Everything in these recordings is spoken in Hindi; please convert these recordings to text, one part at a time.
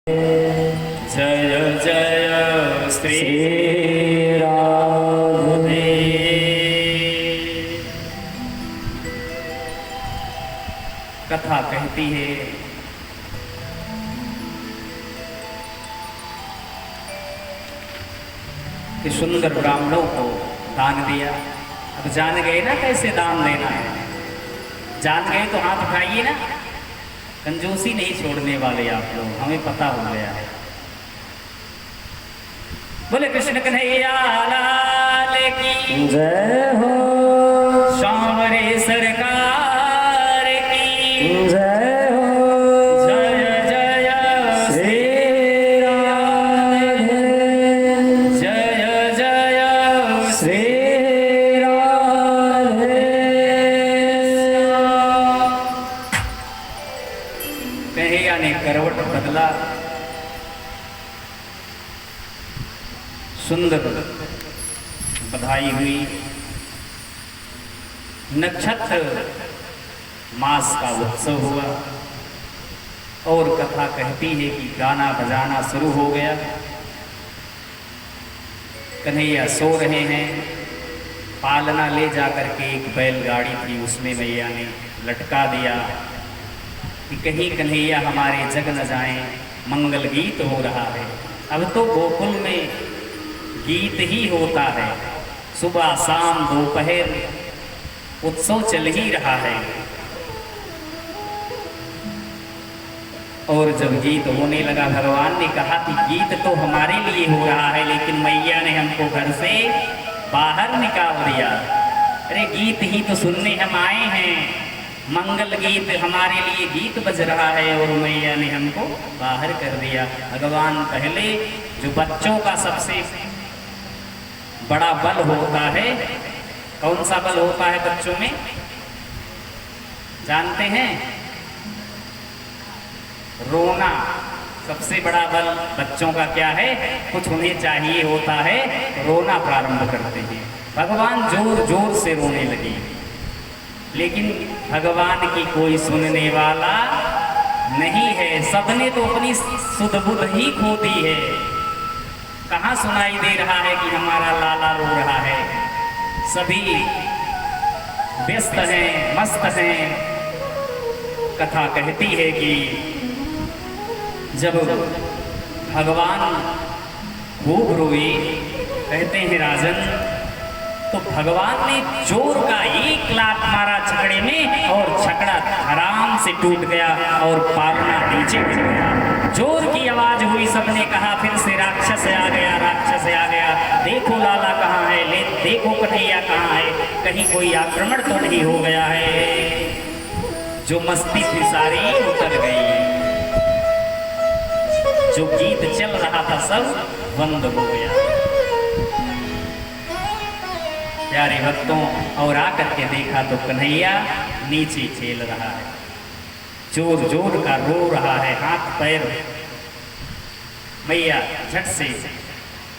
जय जय श्री राधे। कथा कहती है कि सुंदर ब्राह्मणों को दान दिया। अब जान गए ना कैसे दान देना है, जान गए तो हाथ उठाइए ना। कंजूसी नहीं छोड़ने वाले आप लोग, हमें पता हो गया है। बोले कृष्ण कन्हैया लाल की जय हो, सांवरे सरकार की जय हो, जय जय श्री राधे, जय जय श्री राधे। कन्हैया ने करवट बदला, सुंदर बधाई हुई। नक्षत्र मास का उत्सव हुआ और कथा कहती है कि गाना बजाना शुरू हो गया। कन्हैया सो रहे हैं, पालना ले जाकर के एक बैलगाड़ी थी, उसमें मैया ने लटका दिया कि कहीं कन्हैया हमारे जग न जाएं। मंगल गीत हो रहा है। अब तो गोकुल में गीत ही होता है, सुबह शाम दोपहर उत्सव चल ही रहा है। और जब गीत होने लगा, भगवान ने कहा कि गीत तो हमारे लिए हो रहा है, लेकिन मैया ने हमको घर से बाहर निकाल दिया। अरे गीत ही तो सुनने हम आए हैं, मंगल गीत हमारे लिए गीत बज रहा है और मैया ने हमको बाहर कर दिया। भगवान पहले जो बच्चों का सबसे बड़ा बल होता है, कौन सा बल होता है बच्चों में जानते हैं? रोना। सबसे बड़ा बल बच्चों का क्या है? कुछ उन्हें चाहिए होता है, रोना प्रारंभ करते हैं। भगवान जोर जोर से रोने लगे, लेकिन भगवान की कोई सुनने वाला नहीं है। सबने तो अपनी सुध बुध ही खो दी है। कहाँ सुनाई दे रहा है कि हमारा लाला रो रहा है? सभी व्यस्त हैं, मस्त हैं। कथा कहती है कि जब भगवान खूब रोए, कहते हैं राजन, तो भगवान ने जोर का एक लात मारा छकड़े में और छकड़ा आराम से टूट गया और पालना नीचे गिर गया। जोर की आवाज हुई, सबने कहा फिर से राक्षस आ गया, राक्षस आ गया। देखो लाला कहाँ है, ले देखो कन्हैया कहाँ है, कहीं कोई आक्रमण तो नहीं हो गया है। जो मस्ती थी सारी उतर गई, जो गीत चल रहा था सब बंद हो गया। प्यारे भक्तों, और आकर के देखा तो कन्हैया नीचे खेल रहा है, जोर जोर का रो रहा है, हाथ पैर। मैया झट से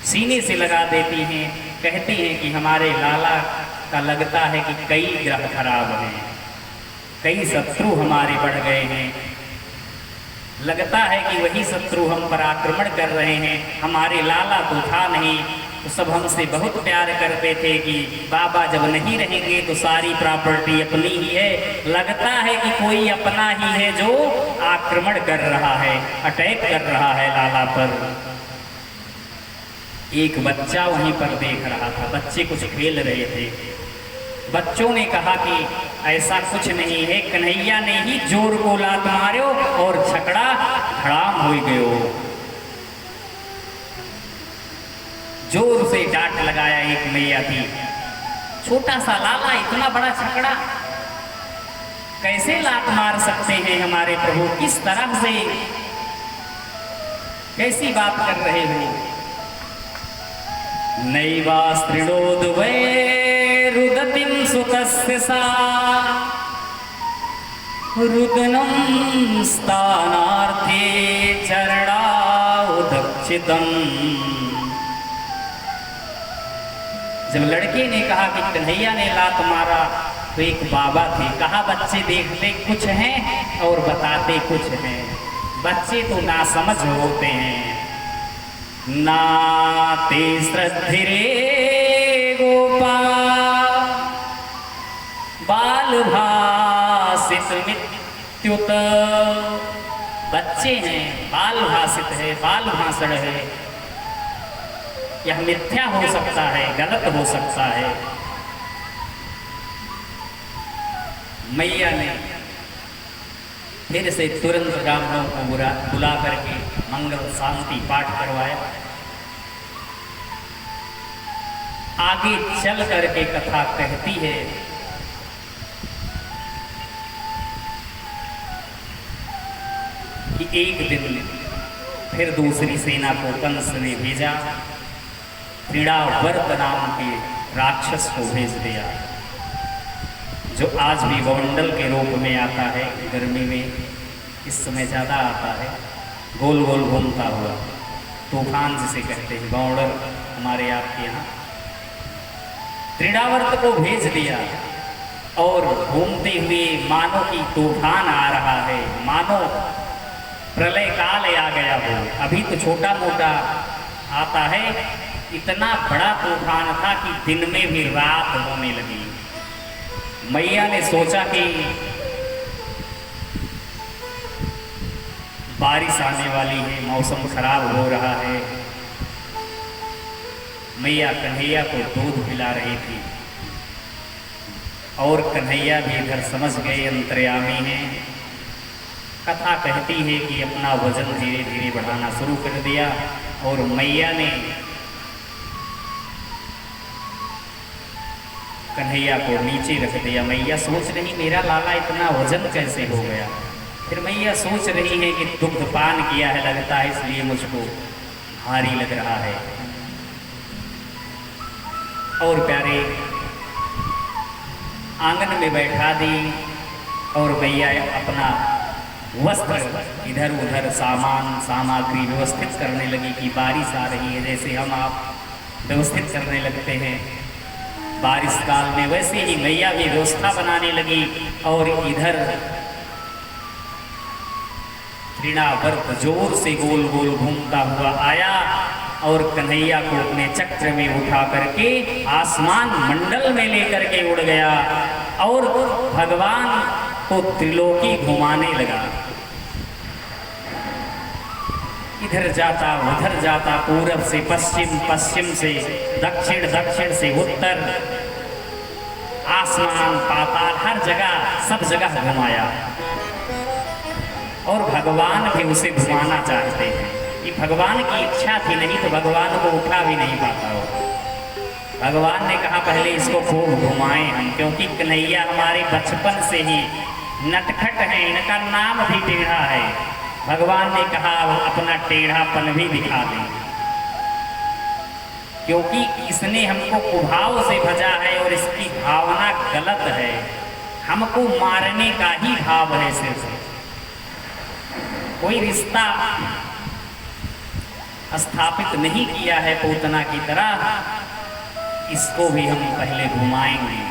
सीने से लगा देती हैं, कहती हैं कि हमारे लाला का लगता है कि कई ग्रह खराब हैं, कई शत्रु हमारे बढ़ गए हैं। लगता है कि वही शत्रु हम पर आक्रमण कर रहे हैं। हमारे लाला तो था नहीं, तो सब हमसे बहुत प्यार करते थे कि बाबा जब नहीं रहेंगे तो सारी प्रॉपर्टी अपनी ही है। लगता है कि कोई अपना ही है जो आक्रमण कर रहा है, अटैक कर रहा है लाला पर। एक बच्चा वहीं पर देख रहा था, बच्चे कुछ खेल रहे थे। बच्चों ने कहा कि ऐसा कुछ नहीं है, कन्हैया ने ही जोर को लात मारो और छकड़ा धड़ाम हो गयो। जोर से डांट लगाया एक मैया थी, छोटा सा लाला इतना बड़ा छकड़ा कैसे लात मार सकते हैं हमारे प्रभु? किस तरह से, कैसी बात कर रहे हो? नैवास्त्रिणोद वै रुदतिं सुतस्य सा रुदनं स्थानार्थे चरणाउदक्षितम्। जब लड़के ने कहा कि कन्हैया ने लात मारा, तो एक बाबा थे, कहा बच्चे देखते कुछ हैं और बताते कुछ हैं। बच्चे तो नासमझ होते हैं। नाते श्रद्धिरे गोपाल बाल भाषित मित्युत। बच्चे हैं, बाल भाषित है, बाल भाषण है। यह मिथ्या हो सकता है, गलत हो सकता है। मैया ने फिर से तुरंत ब्राह्मणों को बुला करके मंगल शांति पाठ करवाया। आगे चल करके कथा कहती है कि एक दिन फिर दूसरी सेना को कंस ने भेजा। त्रिणावर्त नाम के राक्षस को भेज दिया, जो आज भी गौंडल के रूप में आता है। गर्मी में इस समय ज़्यादा आता है, गोल गोल घूमता हुआ, तूफान जिसे कहते हैं गौंडल हमारे आपके यहाँ। त्रिणावर्त को भेज दिया और घूमते हुए मानो कि तूफान आ रहा है, मानो प्रलय काल आ गया हो। अभी तो छोटा मोटा आता है, इतना बड़ा तूफान था कि दिन में भी रात होने लगी। मैया ने सोचा कि बारिश आने वाली है, मौसम खराब हो रहा है। मैया कन्हैया को दूध पिला रही थी और कन्हैया भी इधर समझ गए अंतर्यामी हैं। कथा कहती है कि अपना वजन धीरे धीरे बढ़ाना शुरू कर दिया और मैया ने कन्हैया को नीचे रख दिया। मैया सोच रही मेरा लाला इतना वजन कैसे हो गया। फिर मैया सोच रही है कि दुग्ध पान किया है लगता है, इसलिए मुझको भारी लग रहा है। और प्यारे आंगन में बैठा दी और मैया अपना वस्त्र इधर उधर सामान सामग्री व्यवस्थित करने लगी कि बारिश आ रही है। जैसे हम आप व्यवस्थित करने लगते हैं बारिश काल में, वैसे ही मैया भी व्यवस्था बनाने लगी। और इधर त्रिणावर्त जोर से गोल गोल घूमता हुआ आया और कन्हैया को अपने चक्र में उठा करके आसमान मंडल में लेकर के उड़ गया और भगवान को त्रिलोकी घुमाने लगा। इधर जाता उधर जाता, पूरब से पश्चिम, पश्चिम से दक्षिण, दक्षिण से उत्तर, आसमान पाताल हर जगह सब जगह घुमाया। और भगवान भी उसे घुमाना चाहते हैं। ये भगवान की इच्छा थी, नहीं तो भगवान को उठा भी नहीं पाता हो। भगवान ने कहा पहले इसको खूब घुमाएं हम, क्योंकि कन्हैया हमारे बचपन से ही नटखट हैं, इनका नाम भी टेढ़ा है। भगवान ने कहा अपना टेढ़ापन भी दिखा दें, क्योंकि इसने हमको कुभाव से भजा है और इसकी भावना गलत है। हमको मारने का ही भाव है सिर्फ। कोई रिश्ता स्थापित नहीं किया है पूतना की तरह। इसको भी हम पहले घुमाएंगे।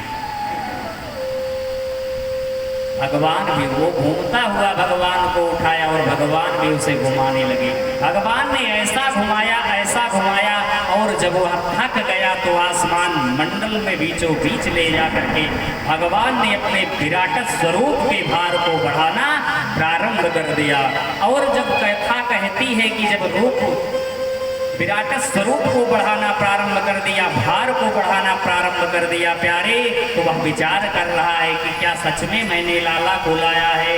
भगवान भी वो घूमता हुआ भगवान को उठाया और भगवान भी उसे घुमाने लगे। भगवान ने ऐसा घुमाया और जब वह थक गया तो आसमान मंडल में बीचों बीच ले जा करके भगवान ने अपने विराट स्वरूप के भार को बढ़ाना प्रारंभ कर दिया। और जब कथा कहती है कि जब रूप विराट स्वरूप को बढ़ाना प्रारंभ कर दिया, भार को बढ़ाना प्रारंभ कर दिया प्यारे, तो वह विचार कर रहा है कि क्या सच में मैंने लाला को लाया है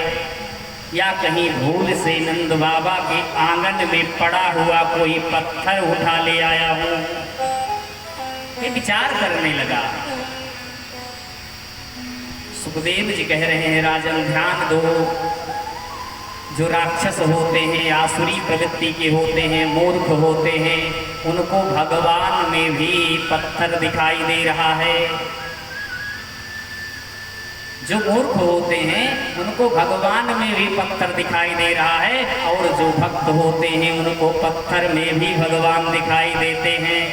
या कहीं भूल से नंद बाबा के आंगन में पड़ा हुआ कोई पत्थर उठा ले आया हूं। ये विचार करने लगा। सुखदेव जी कह रहे हैं राजन ध्यान दो, जो राक्षस होते हैं, आसुरी प्रवृत्ति के होते हैं, मूर्ख होते हैं, उनको भगवान में भी पत्थर दिखाई दे रहा है। जो मूर्ख होते हैं उनको भगवान में भी पत्थर दिखाई दे रहा है, और जो भक्त होते हैं उनको पत्थर में भी भगवान दिखाई देते हैं।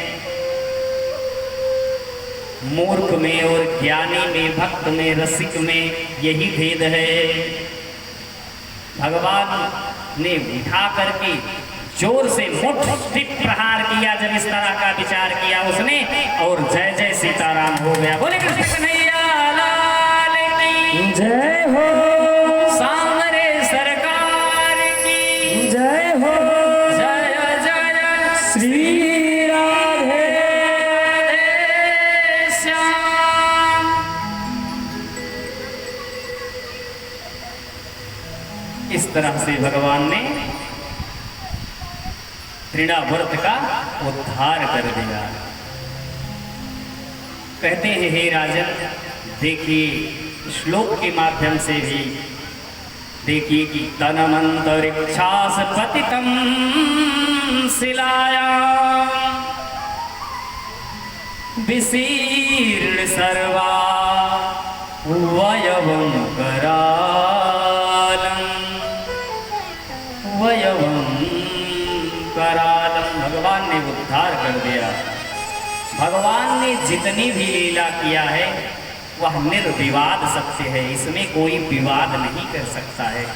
मूर्ख में और ज्ञानी में, भक्त में, रसिक में यही भेद है। भगवान ने उठा करके जोर से मुट्ठी प्रहार किया। जब इस तरह का विचार किया उसने, और जय जय सीताराम हो गया। बोले कृष्ण कन्हैया लाल की जय हो, सांवरे सरकार की जय हो, जय जय श्री राधे श्याम। इस तरह से भगवान ने तृणावर्त का उद्धार कर दिया। कहते हैं हे राजन, देखिए श्लोक के माध्यम से भी देखिए कि तनमंतरिक्षास पतितं शिलाया विशीर्ण सर्वा वयवं करालं वयवं करालम। भगवान ने उद्धार कर दिया। भगवान ने जितनी भी लीला किया है वह निर्विवाद सत्य है, इसमें कोई विवाद नहीं कर सकता है।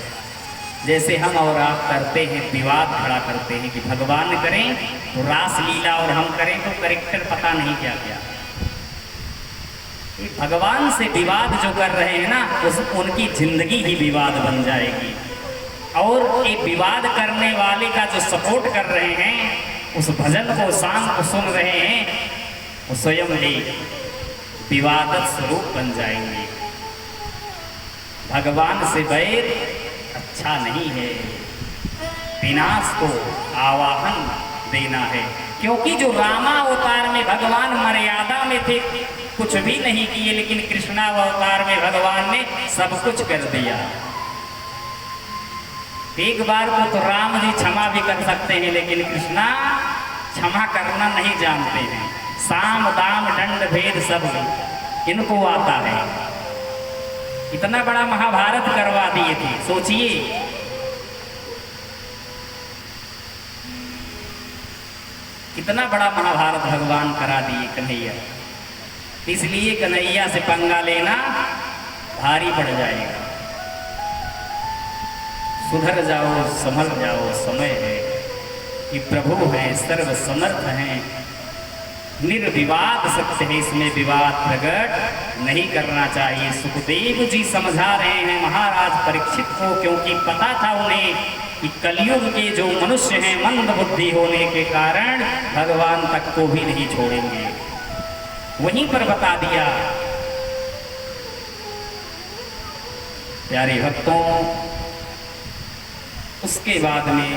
जैसे हम और आप करते हैं, विवाद खड़ा करते हैं कि भगवान करें तो रास लीला और हम करें तो करेक्टर पता नहीं क्या क्या। भगवान से विवाद जो कर रहे हैं ना, उनकी जिंदगी ही विवाद बन जाएगी। और ये विवाद करने वाले का जो सपोर्ट कर रहे हैं, उस भजन को शाम को सुन रहे हैं, वो स्वयं ही विवादत स्वरूप बन जाएंगे। भगवान से बैर अच्छा नहीं है, विनाश को आवाहन देना है। क्योंकि जो रामावतार में भगवान मर्यादा में थे, कुछ भी नहीं किए, लेकिन कृष्णावतार में भगवान ने सब कुछ कर दिया। एक बार को तो राम जी क्षमा भी कर सकते हैं, लेकिन कृष्णा क्षमा करना नहीं जानते हैं। साम दाम दंड भेद सब इनको आता है। इतना बड़ा महाभारत करवा दिए थे, सोचिए। कितना बड़ा महाभारत भगवान करा दिए कन्हैया। इसलिए कन्हैया से पंगा लेना भारी पड़ जाएगा। सुधर जाओ, संभल जाओ, समय है कि प्रभु हैं, सर्व समर्थ हैं, निर्विवाद सत्य है, इसमें विवाद प्रकट नहीं करना चाहिए। सुखदेव जी समझा रहे हैं महाराज परीक्षित को, क्योंकि पता था उन्हें कि कलयुग के जो मनुष्य हैं मंद बुद्धि होने के कारण भगवान तक को भी नहीं छोड़ेंगे। वहीं पर बता दिया। प्यारे भक्तों, उसके बाद में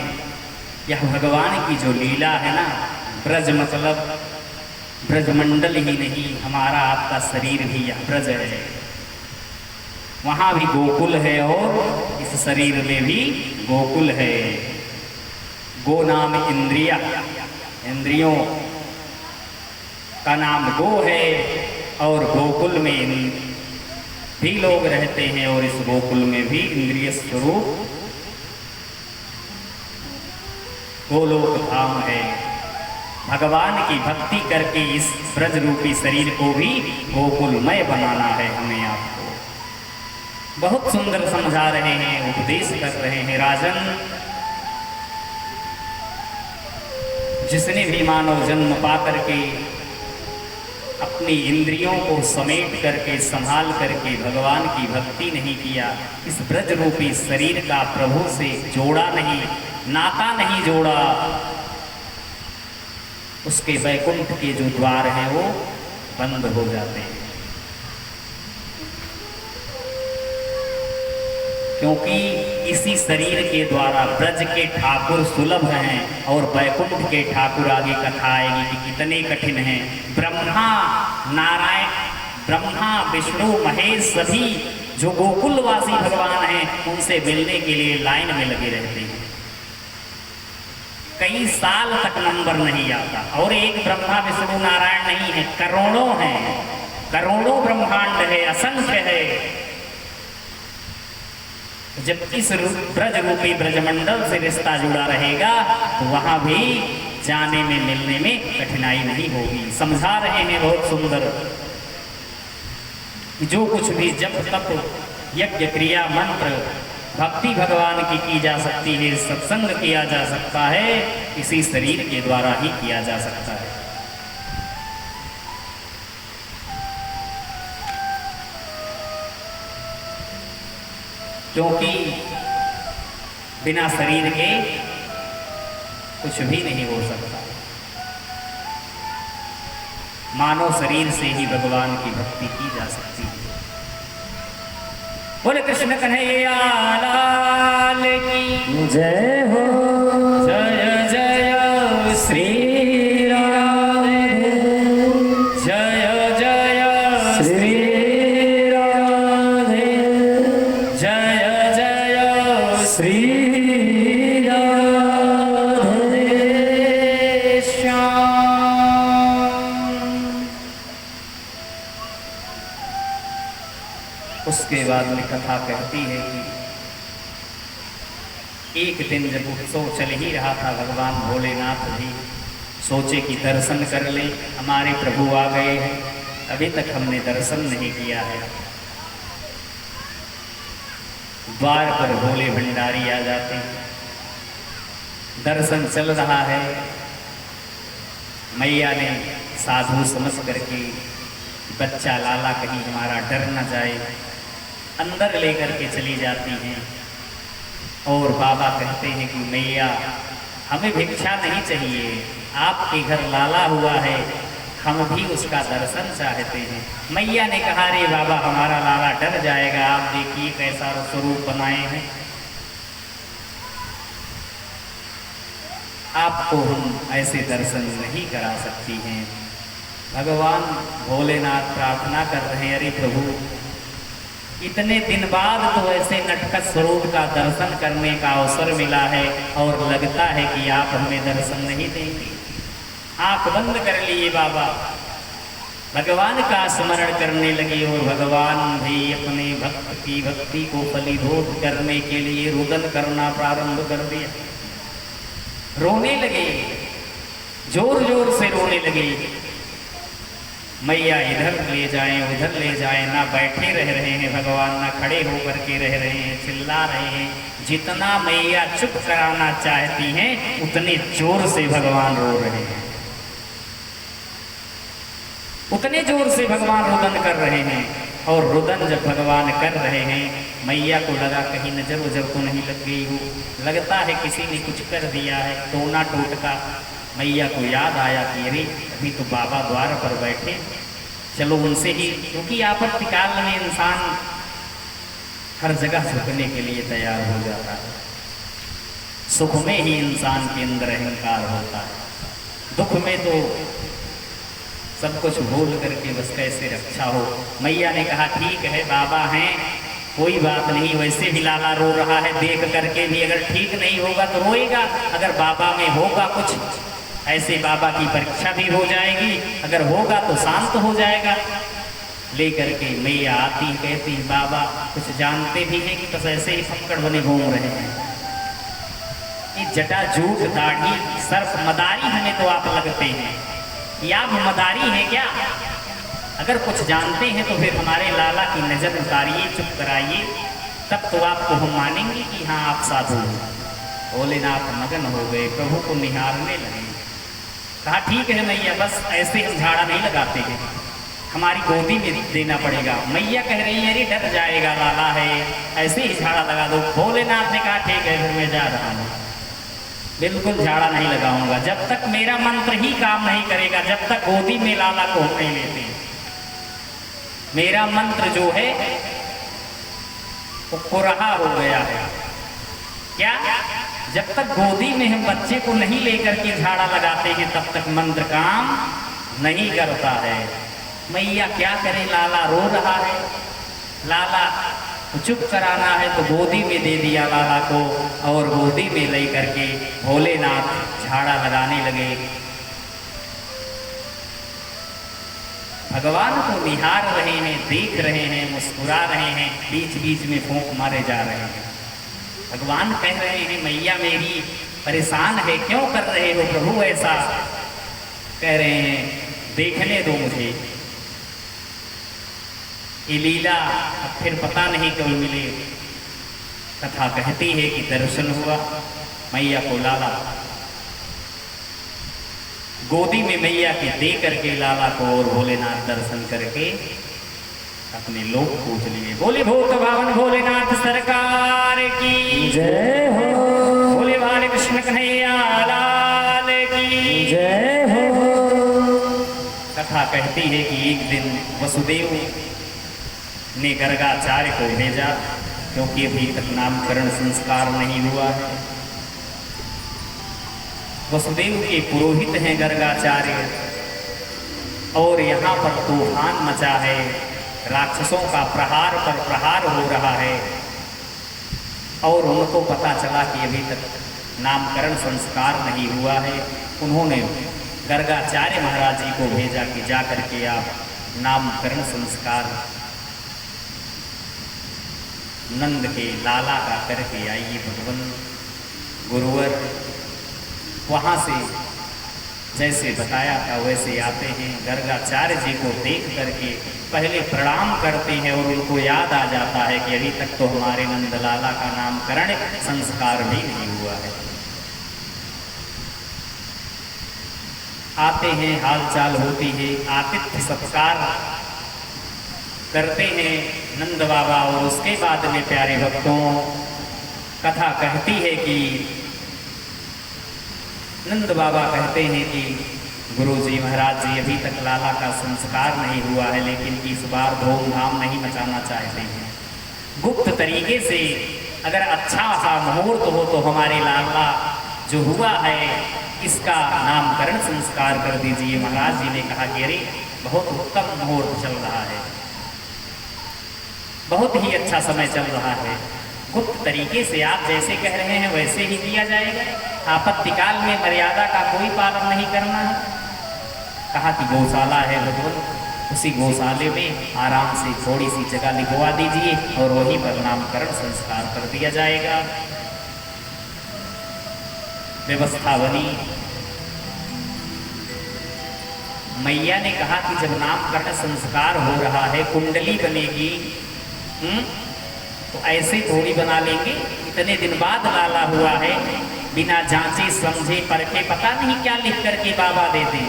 यह भगवान की जो लीला है ना, ब्रज मतलब ब्रजमंडल ही नहीं, हमारा आपका शरीर भी यह ब्रज है। वहाँ भी गोकुल है और इस शरीर में भी गोकुल है। गो नाम इंद्रिया, इंद्रियों का नाम गो है, और गोकुल में भी लोग रहते हैं, और इस गोकुल में भी इंद्रिय स्वरूप गोलोक धाम है। भगवान की भक्ति करके इस ब्रज रूपी शरीर को भी गोकुलमय बनाना है हमें आपको। बहुत सुंदर समझा रहे हैं, उपदेश कर रहे हैं। राजन, जिसने भी मानव जन्म पा करके अपनी इंद्रियों को समेट करके संभाल करके भगवान की भक्ति नहीं किया, इस ब्रज रूपी शरीर का प्रभु से जोड़ा नहीं, नाता नहीं जोड़ा, उसके वैकुंठ के जो द्वार हैं वो बंद हो जाते हैं। क्योंकि इसी शरीर के द्वारा ब्रज के ठाकुर सुलभ हैं, और वैकुंठ के ठाकुर आगे कथा आएगी कि कितने कठिन हैं। ब्रह्मा नारायण, ब्रह्मा विष्णु महेश सभी जो गोकुलवासी भगवान हैं, उनसे मिलने के लिए लाइन में लगे रहते हैं। कई साल तक नंबर नहीं आता, और एक ब्रह्मा विष्णु नारायण नहीं है, करोड़ों हैं, करोड़ों ब्रह्मांड है, असंख्य है। जब इस ब्रज रूपी ब्रजमंडल से रिश्ता जुड़ा रहेगा तो वहां भी जाने में मिलने में कठिनाई नहीं होगी। समझा रहे हैं बहुत सुंदर, जो कुछ भी जप तप यज्ञ क्रिया मंत्र भक्ति भगवान की जा सकती है, सत्संग किया जा सकता है, इसी शरीर के द्वारा ही किया जा सकता है। क्योंकि बिना शरीर के कुछ भी नहीं हो सकता। मानव शरीर से ही भगवान की भक्ति की जा सकती है। बोले कृष्ण कन्हैया लाल की जय हो। जय जय श्री राधे, जय जय श्री राधे, जय जय श्री राधे। श्याम। उसके बाद में कथा कहती है कि एक दिन जब उत्सव चल ही रहा था, भगवान भोलेनाथ भी सोचे कि दर्शन कर ले, हमारे प्रभु आ गए हैं, अभी तक हमने दर्शन नहीं किया है। द्वार पर भोले भंडारी आ जाते हैं, दर्शन चल रहा है। मैया ने साधु समझ करके बच्चा लाला कहीं हमारा डर न जाए, अंदर लेकर के चली जाती हैं। और बाबा कहते हैं कि मैया हमें भिक्षा नहीं चाहिए, आपके घर लाला हुआ है, हम भी उसका दर्शन चाहते हैं। मैया ने कहा रे बाबा हमारा लाला डर जाएगा, आप देखिए कैसा स्वरूप बनाए हैं, आपको हम ऐसे दर्शन नहीं करा सकती हैं। भगवान भोलेनाथ प्रार्थना कर रहे हैं, अरे प्रभु इतने दिन बाद तो ऐसे नटखट स्वरूप का दर्शन करने का अवसर मिला है और लगता है कि आप हमें दर्शन नहीं देंगे। आंख बंद कर लिए बाबा, भगवान का स्मरण करने लगे और भगवान भी अपने भक्त की भक्ति को फलीभूत करने के लिए रुदन करना प्रारंभ कर दिया। रोने लगे, जोर जोर से रोने लगे। मैया इधर ले जाएं उधर ले जाएं, ना बैठे रह रहे हैं भगवान, ना खड़े होकर के रह रहे हैं, चिल्ला रहे हैं। जितना मैया चुप कराना चाहती हैं उतने जोर से भगवान रो रहे हैं, उतने जोर से भगवान रुदन कर रहे हैं। और रुदन जब भगवान कर रहे हैं, मैया को लगा कहीं नजर उजर तो नहीं लग गई हो, लगता है किसी ने कुछ कर दिया है, टोना टोटका। मैया को याद आया कि अरे अभी तो बाबा द्वार पर बैठे, चलो उनसे ही, क्योंकि आपातकाल में इंसान हर जगह झुकने के लिए तैयार हो जाता है। सुख में ही इंसान के अंदर अहंकार होता है, दुख में तो सब कुछ भूल करके बस कैसे रक्षा हो। मैया ने कहा ठीक है बाबा हैं, कोई बात नहीं, वैसे भी लाला रो रहा है, देख करके भी अगर ठीक नहीं होगा तो रोएगा, अगर बाबा में होगा कुछ, ऐसे बाबा की परीक्षा भी हो जाएगी, अगर होगा तो शांत हो जाएगा। लेकर के मैया आती कहती बाबा कुछ जानते भी हैं कि बस ऐसे ही फक्कड़ बने घूम रहे हैं, ये जटा जूट दाढ़ी सर्फ मदारी हमें तो आप लगते हैं, ये आप मदारी हैं क्या? अगर कुछ जानते हैं तो फिर हमारे लाला की नजर उतारिए, चुप कराइए, तब तो आपको हम मानेंगे कि हाँ आप साधु हैं। भोलेनाथ मगन हो गए, प्रभु को निहारने लगे। कहा ठीक है मैया, बस ऐसे हम झाड़ा नहीं लगाते हैं, हमारी गोदी में देना पड़ेगा। मैया कह रही है अरे डर जाएगा, लाला है, ऐसे ही झाड़ा लगा दो। भोलेनाथ ने कहा ठीक है फिर मैं जा रहा हूँ, बिल्कुल झाड़ा नहीं लगाऊंगा जब तक मेरा मंत्र ही काम नहीं करेगा, जब तक गोदी में लाला को हम नहीं लेते। मेरा मंत्र जो है वो कुरहा हो गया है। क्या? जब तक गोदी में हम बच्चे को नहीं लेकर के झाड़ा लगाते हैं तब तक मंत्र काम नहीं करता है। मैया क्या करे, लाला रो रहा है, लाला चुप कराना है तो गोदी में दे दिया लाला को, और गोदी में ले करके भोलेनाथ झाड़ा लगाने लगे। भगवान को निहार रहे हैं, देख रहे हैं, मुस्कुरा रहे हैं, बीच बीच में फूंक मारे जा रहे हैं। भगवान कह रहे हैं मैया मेरी परेशान है, क्यों कर रहे हो प्रभु ऐसा? कह रहे हैं देखने दो मुझे, ये लीला अब फिर पता नहीं कब मिले। कथा कहती है कि दर्शन हुआ मैया को लाला गोदी में मैया के दे करके लाला को और भोलेनाथ दर्शन करके अपने लोक पूज लिए। बोले भूत भावन भोलेनाथ सरकार की जय हो, बोले बाल कृष्ण कन्हैया लाल की जय हो। कथा कहती है कि एक दिन वसुदेव ने गर्गाचार्य को भेजा, क्योंकि अभी तक नामकरण संस्कार नहीं हुआ है। वसुदेव के पुरोहित हैं गर्गाचार्य, और यहाँ पर तूफान मचा है, राक्षसों का प्रहार पर प्रहार हो रहा है, और उनको पता चला कि अभी तक नामकरण संस्कार नहीं हुआ है। उन्होंने गर्गाचार्य महाराज जी को भेजा कि जा करके आप नामकरण संस्कार नंद के लाला का करके आइए। भगवान गुरुवर वहाँ से जैसे बताया था वैसे आते हैं। गर्गाचार्य जी को देख करके पहले प्रणाम करते हैं, और उनको याद आ जाता है कि अभी तक तो हमारे नंदलाला का नामकरण संस्कार भी नहीं हुआ है। आते हैं, हालचाल होती है, आतिथ्य सत्कार करते हैं नंद बाबा। और उसके बाद में प्यारे भक्तों, कथा कहती है कि नंद बाबा कहते हैं कि गुरुजी महाराज जी अभी तक लाला का संस्कार नहीं हुआ है, लेकिन इस बार धूमधाम नहीं मचाना चाहते हैं। गुप्त तरीके से अगर अच्छा सा मुहूर्त हो तो हमारे लाला जो हुआ है इसका नामकरण संस्कार कर दीजिए। महाराज जी ने कहा कि अरे बहुत उत्तम मुहूर्त चल रहा है, बहुत ही अच्छा समय चल रहा है। गुप्त तरीके से आप जैसे कह रहे हैं वैसे ही किया जाएगा। आपत्तिकाल में मर्यादा का कोई पालन नहीं करना है। कहा कि गौशाला है भगवान, उसी गौशाले में आराम से थोड़ी सी जगह लिखवा दीजिए और वहीं पर नामकरण संस्कार कर दिया जाएगा। व्यवस्था बनी। मैया ने कहा कि जब नामकरण संस्कार हो रहा है, कुंडली बनेगी, तो ऐसे थोड़ी बना लेंगे। इतने दिन बाद लाला हुआ है, बिना जांचे समझे परखे पता नहीं क्या लिख करके बाबा देते।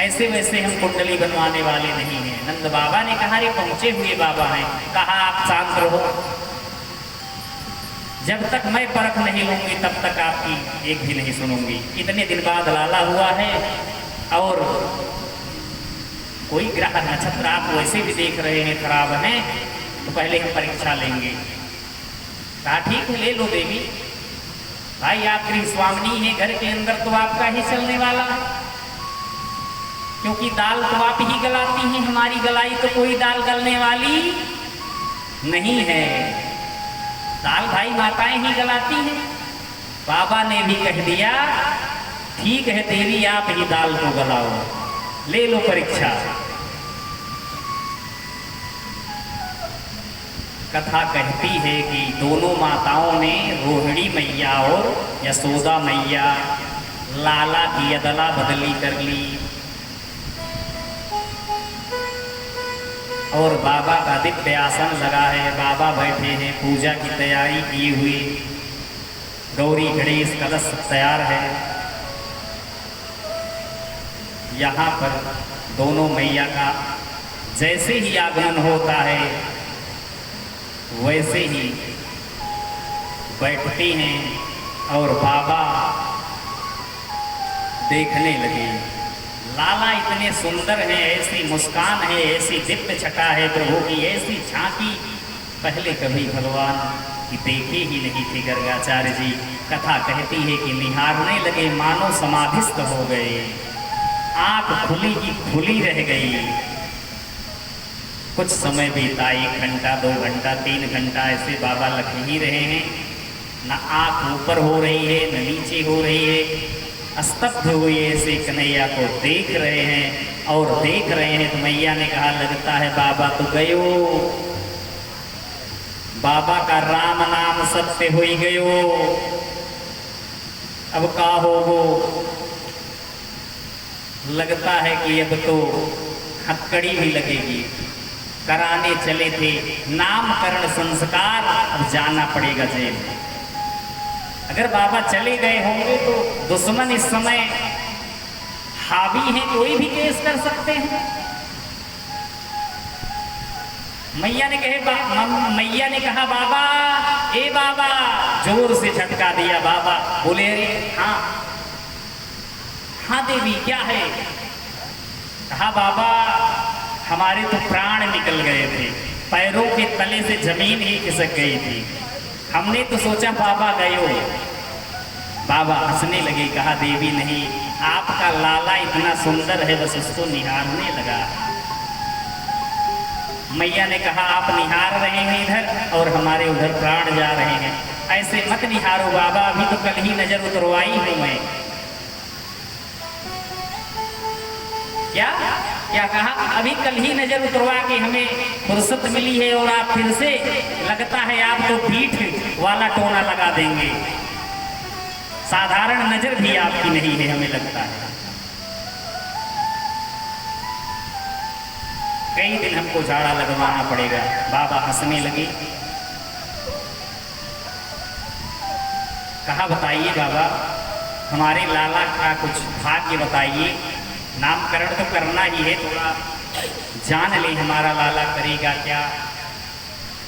ऐसे वैसे हम कुंडली बनवाने वाले नहीं हैं। नंद बाबा ने कहा, रे पहुंचे हुए बाबा हैं। कहा आप शांत रहो, जब तक मैं परख नहीं लूंगी तब तक आपकी एक भी नहीं सुनूंगी। इतने दिन बाद लाला हुआ है, और कोई ग्रह नक्षत्र आप वैसे भी देख रहे हैं खराब हैं, तो पहले हम परीक्षा लेंगे। कहा ठीक है, ले लो देवी। भाई आप गृह स्वामिनी है घर के अंदर, तो आपका ही चलने वाला है, क्योंकि दाल तो आप ही गलाती हैं। हमारी गलाई तो कोई दाल गलने वाली नहीं है। दाल भाई माताएं ही गलाती हैं। बाबा ने भी कह दिया ठीक है देवी, आप ही दाल को गलाओ, ले लो परीक्षा। कथा कहती है कि दोनों माताओं ने, रोहिणी मैया और यशोदा मैया, लाला की अदला बदली कर ली, और बाबा का दिव्य आसन लगा है। बाबा बैठे हैं, पूजा की तैयारी की हुई, गौरी गणेश कलश तैयार है। यहाँ पर दोनों मैया का जैसे ही आगमन होता है वैसे ही बैठती हैं, और बाबा देखने लगे। लाला इतने सुंदर हैं, ऐसी मुस्कान है, ऐसी दिव्य छटा है प्रभु की, ऐसी झांकी पहले कभी भगवान की देखे ही नहीं थे गर्गाचार्य जी। कथा कहती है कि निहारने लगे, मानो समाधिस्थ हो गए, आंख खुली की खुली रह गई। कुछ समय बीता, 1 घंटा 2 घंटा 3 घंटा, ऐसे बाबा लग ही रहे हैं। न आंख ऊपर हो रही है न नीचे हो रही है, स्तब्ध हुए ऐसे कन्हैया को देख रहे हैं। और देख रहे हैं तो मैया ने कहा लगता है बाबा तो गयो, बाबा का राम नाम सत्य हो गयो, अब का होगो। लगता है कि अब तो हथकड़ी भी लगेगी। कराने चले थे नामकरण संस्कार, अब जाना पड़ेगा जेल। अगर बाबा चले गए होंगे तो दुश्मन इस समय हावी हैं, कोई भी केस कर सकते हैं। मैया ने कहा बाबा, ए बाबा, जोर से झटका दिया। बाबा बोले हाँ हाँ देवी क्या है? कहा बाबा हमारे तो प्राण निकल गए थे, पैरों के तले से जमीन ही खिसक गई थी, हमने तो सोचा बाबा गए हो। बाबा हंसने लगे, कहा देवी नहीं, आपका लाला इतना सुंदर है, बस उसको निहारने लगा। मैया ने कहा आप निहार रहे हैं इधर और हमारे उधर प्राण जा रहे हैं, ऐसे मत निहारो बाबा, अभी तो कल ही नजर उतरवाई हूं मैं। क्या क्या कहा? अभी कल ही नजर उतरवा के हमें फुर्सत मिली है और आप फिर से, लगता है आप तो पीठ वाला टोना लगा देंगे, साधारण नजर भी आपकी नहीं है हमें लगता है। कई दिन हमको झाड़ा लगवाना पड़ेगा। बाबा हंसने लगे, कहा बताइए बाबा, हमारे लाला का कुछ भाग्य बताइए, नामकरण तो करना ही है, थोड़ा जान ले हमारा लाला करेगा क्या,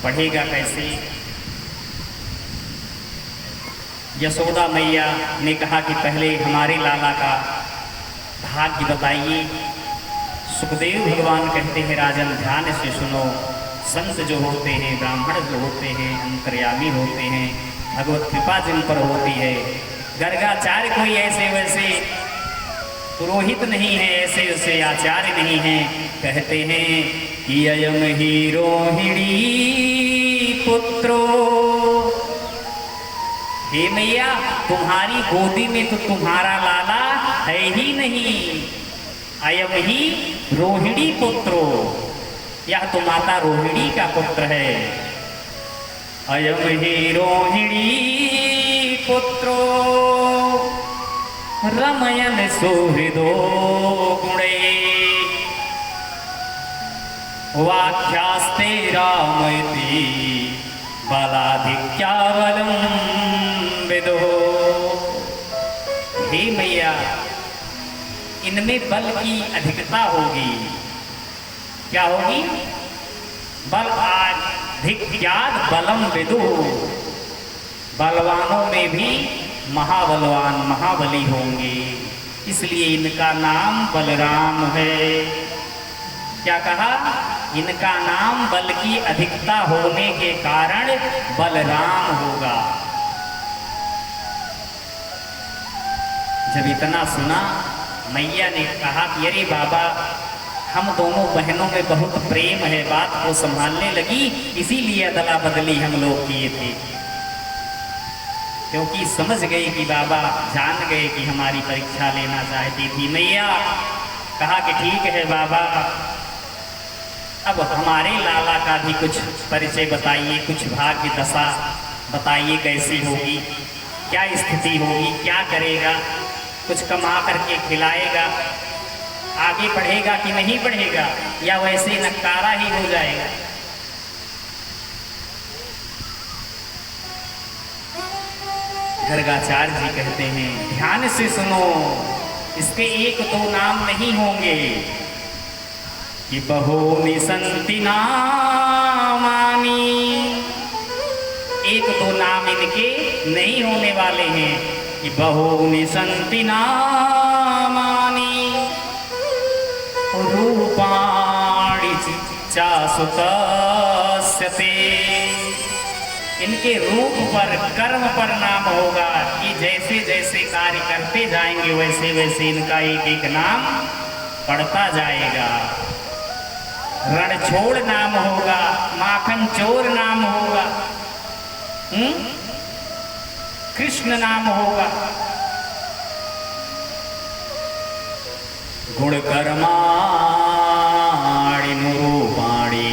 पढ़ेगा कैसे। यशोदा मैया ने कहा कि पहले हमारे लाला का भाग्य बताइए। सुखदेव भगवान कहते हैं राजन ध्यान से सुनो, संत जो होते हैं, ब्राह्मण जो होते हैं, अंतर्यामी होते हैं, भगवत कृपा जिन पर होती है, गर्गाचार्य कोई ऐसे वैसे पुरोहित नहीं है, ऐसे वैसे आचार्य नहीं है। कहते हैं कि अयम ही रोहिणी पुत्रो, हे मैया तुम्हारी गोदी में तो तुम्हारा लाला है ही नहीं, अयम ही रोहिणी पुत्रो, यह तो माता रोहिणी का पुत्र है। अयम ही रोहिणी पुत्रो रमयन सुहृदो गुणे, वाख्यास्ते रामयति बलाधिक्यावलम विदो। हे मैया इनमें बल की अधिकता होगी। क्या होगी? बल अधिक्याद बलम विदु, बलवानों में भी महाबलवान महाबली होंगे, इसलिए इनका नाम बलराम है। क्या कहा? इनका नाम बल की अधिकता होने के कारण बलराम होगा। जब इतना सुना, मैया ने कहा कि अरे बाबा, हम दोनों बहनों में बहुत प्रेम है, बात को संभालने लगी, इसीलिए अदला बदली हम लोग किए थे, क्योंकि समझ गए कि बाबा जान गए कि हमारी परीक्षा लेना चाहती थी। मैया कहा कि ठीक है बाबा, अब हमारे लाला का भी कुछ परिचय बताइए, कुछ भाग्य दशा बताइए, कैसी होगी, क्या स्थिति होगी, क्या करेगा, कुछ कमा करके खिलाएगा, आगे बढ़ेगा कि नहीं बढ़ेगा, या वैसे नकारा ही हो जाएगा। गर्गाचार्य जी कहते हैं ध्यान से सुनो, इसके एक दो नाम नहीं होंगे कि बहूनि सन्ति नामानि, एक दो नाम इनके नहीं होने वाले हैं कि बहूनि सन्ति नामानि रूपाणि चासुतस्य ते। इनके रूप पर, कर्म पर नाम होगा कि जैसे जैसे कार्य करते जाएंगे वैसे वैसे इनका एक एक नाम पढ़ता जाएगा। रणछोड़ नाम होगा, माखन चोर नाम होगा, कृष्ण नाम होगा। गुण कर्माणि रूपाणि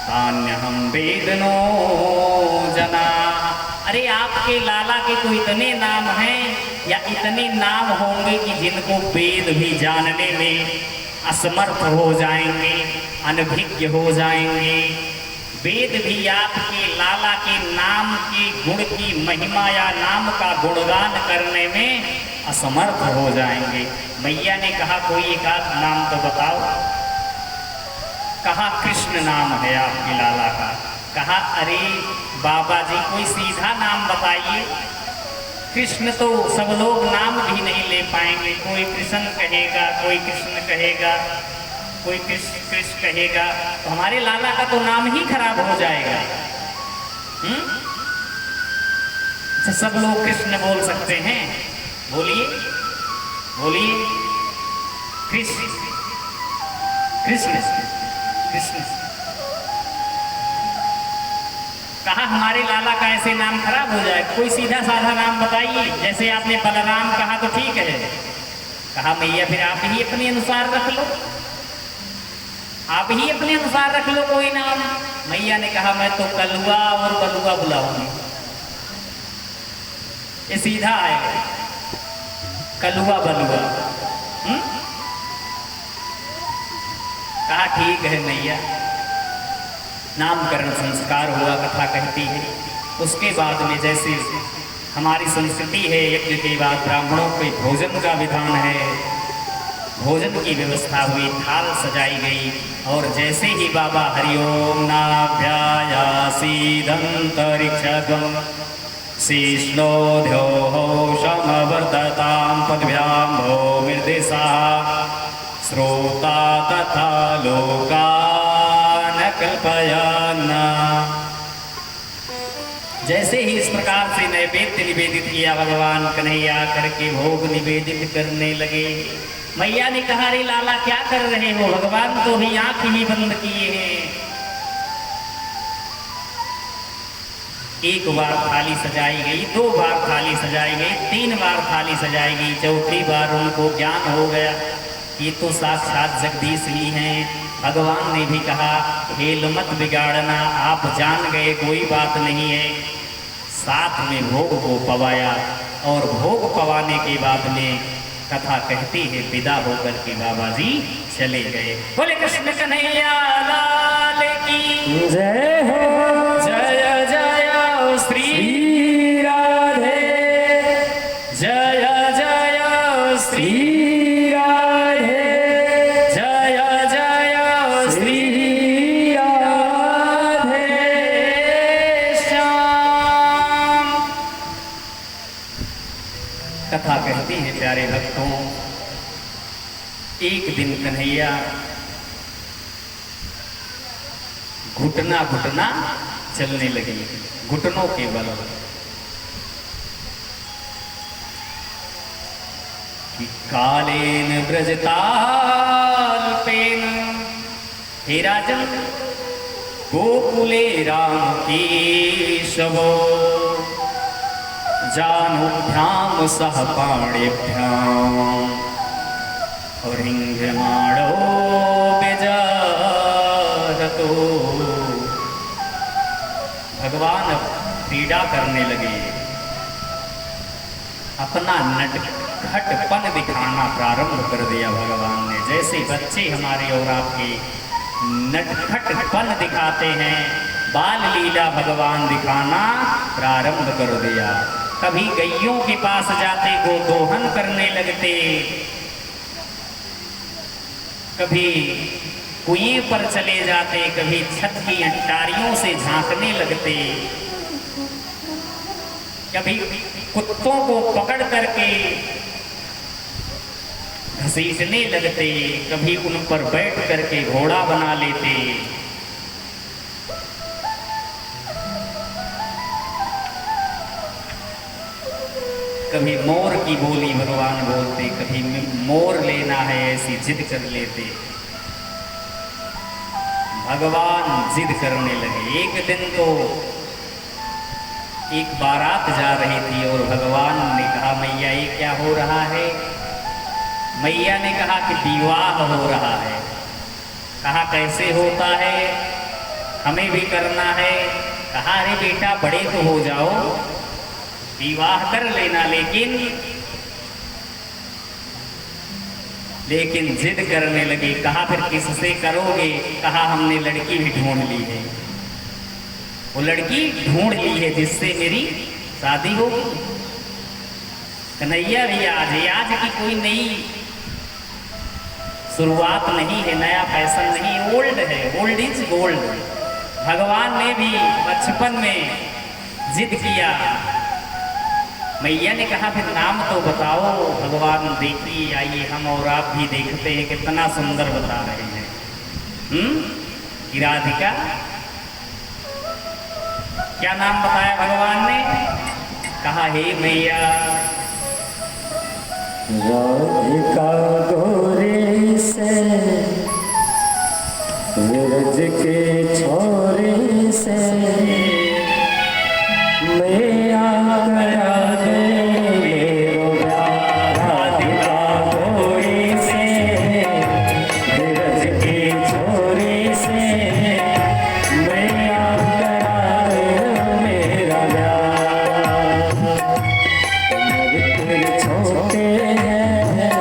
तान्यहं वेदनो जना। अरे आपके लाला के तो इतने नाम हैं या इतने नाम होंगे कि जिनको वेद भी जानने में असमर्थ हो जाएंगे, अनभिज्ञ हो जाएंगे। वेद भी आपके लाला के नाम के गुण की महिमा या नाम का गुणगान करने में असमर्थ हो जाएंगे। मैया ने कहा कोई एक आध नाम तो बताओ। कहा कृष्ण नाम है आपके लाला का। कहा अरे बाबा जी कोई सीधा नाम बताइए। कृष्ण तो सब लोग नाम भी नहीं ले पाएंगे। कोई कृष्ण कहेगा, कोई कृष्ण कहेगा, कोई कृष्ण कृष्ण कहेगा, तो हमारे लाला का तो नाम ही खराब हो जाएगा। तो सब लोग कृष्ण बोल सकते हैं, बोलिए बोलिए कृष्ण कृष्ण कृष्ण। कहा हमारे लाला का ऐसे नाम खराब हो जाए, कोई सीधा साधा नाम बताइए। जैसे आपने बलराम कहा तो ठीक है। कहा मैया फिर आप ही अपने अनुसार रख लो, आप ही अपने अनुसार रख लो कोई नाम। मैया ने कहा मैं तो कलुआ और बलुआ बुलाऊंगी। ये सीधा है, कलुआ बलुआ। कहा ठीक है मैया। नामकरण संस्कार हुआ, कथा कहती है। उसके बाद में जैसे हमारी संस्कृति है, यज्ञ के बाद ब्राह्मणों के भोजन का विधान है, भोजन की व्यवस्था हुई, थाल सजाई गई। और जैसे ही बाबा हरिओम नाभ्यायासीदंतरिक्षगम शीष्णोध्यो समवर्ततां पद्भ्यां भो निर्देशा श्रोता तथा लोकान कल्पयाना। जैसे ही इस प्रकार से नैवेद्य निवेदित किया, भगवान कन्हैया करके भोग निवेदित करने लगे। मैया ने कहा रे लाला क्या कर रहे हो, भगवान तो ही आंख ही बंद किए हैं। एक बार थाली सजाई गई, 2 बार थाली सजाई गई, 3 बार थाली सजाई गई। चौथी बार उनको ज्ञान हो गया ये तो साक्षात जगदीश ही हैं। भगवान ने भी कहा खेल मत बिगाड़ना, आप जान गए कोई बात नहीं है। साथ में भोग को पवाया और भोग पवाने के बाद में कथा कहती है विदा होकर के बाबा जी चले गए। बोले कृष्ण कन्हैया लाल की जय हो। जय जय श्री राधे, जय जय श्री राधे, जय जय श्री राधे। श्याम। कथा कहती है प्यारे भक्तों, एक दिन कन्हैया घुटना घुटना चलने लगी, घुटनों के बल। कि कालेन ब्रजताल्पेन, हे राजन गोकुले राम केशवो जानुभ्याम सह पाणिभ्याम हृंग्यमाणो विजारतो। भगवान क्रीड़ा करने लगे, अपना नटखटपन दिखाना प्रारंभ कर दिया भगवान ने। जैसे बच्चे हमारे और आपके नटखटपन दिखाते हैं, बाल लीला भगवान दिखाना प्रारंभ कर दिया। कभी गैयों के पास जाते गोदोहन करने लगते, कभी कुएं पर चले जाते, कभी छत की अंटारियों से झांकने लगते, कभी कुत्तों को पकड़ करके घसीटने लगते, कभी उन पर बैठ करके घोड़ा बना लेते। कभी मोर की बोली भगवान बोलते, कभी मोर लेना है ऐसी जिद कर लेते। भगवान जिद करने लगे। एक दिन तो एक बारात जा रही थी और भगवान ने कहा मैया ये क्या हो रहा है। मैया ने कहा कि विवाह हो रहा है। कहा कैसे होता है, हमें भी करना है। कहा अरे बेटा बड़े तो हो जाओ, विवाह कर लेना, लेकिन लेकिन जिद करने लगे। कहा फिर किससे करोगे? कहा हमने लड़की भी ढूंढ ली है, वो लड़की ढूंढ ली है जिससे मेरी शादी होगी। कन्हैया भी आज की कोई नई शुरुआत नहीं है, नया फैशन नहीं, ओल्ड है, ओल्ड इज गोल्ड। भगवान ने भी बचपन में जिद किया। मैया ने कहा फिर नाम तो बताओ। भगवान देखिए, आइए हम और आप भी देखते हैं कितना सुंदर बता रहे हैं। कि राधिका, क्या नाम बताया भगवान ने? कहा हे मैया, राधिका गोरी से विरज के छोरे से मैया करा दे मेरो प्यार। राधिका गोरी से विरज के छोरे से मैया करा दे मेरा प्यार। तेरे छोटे हैं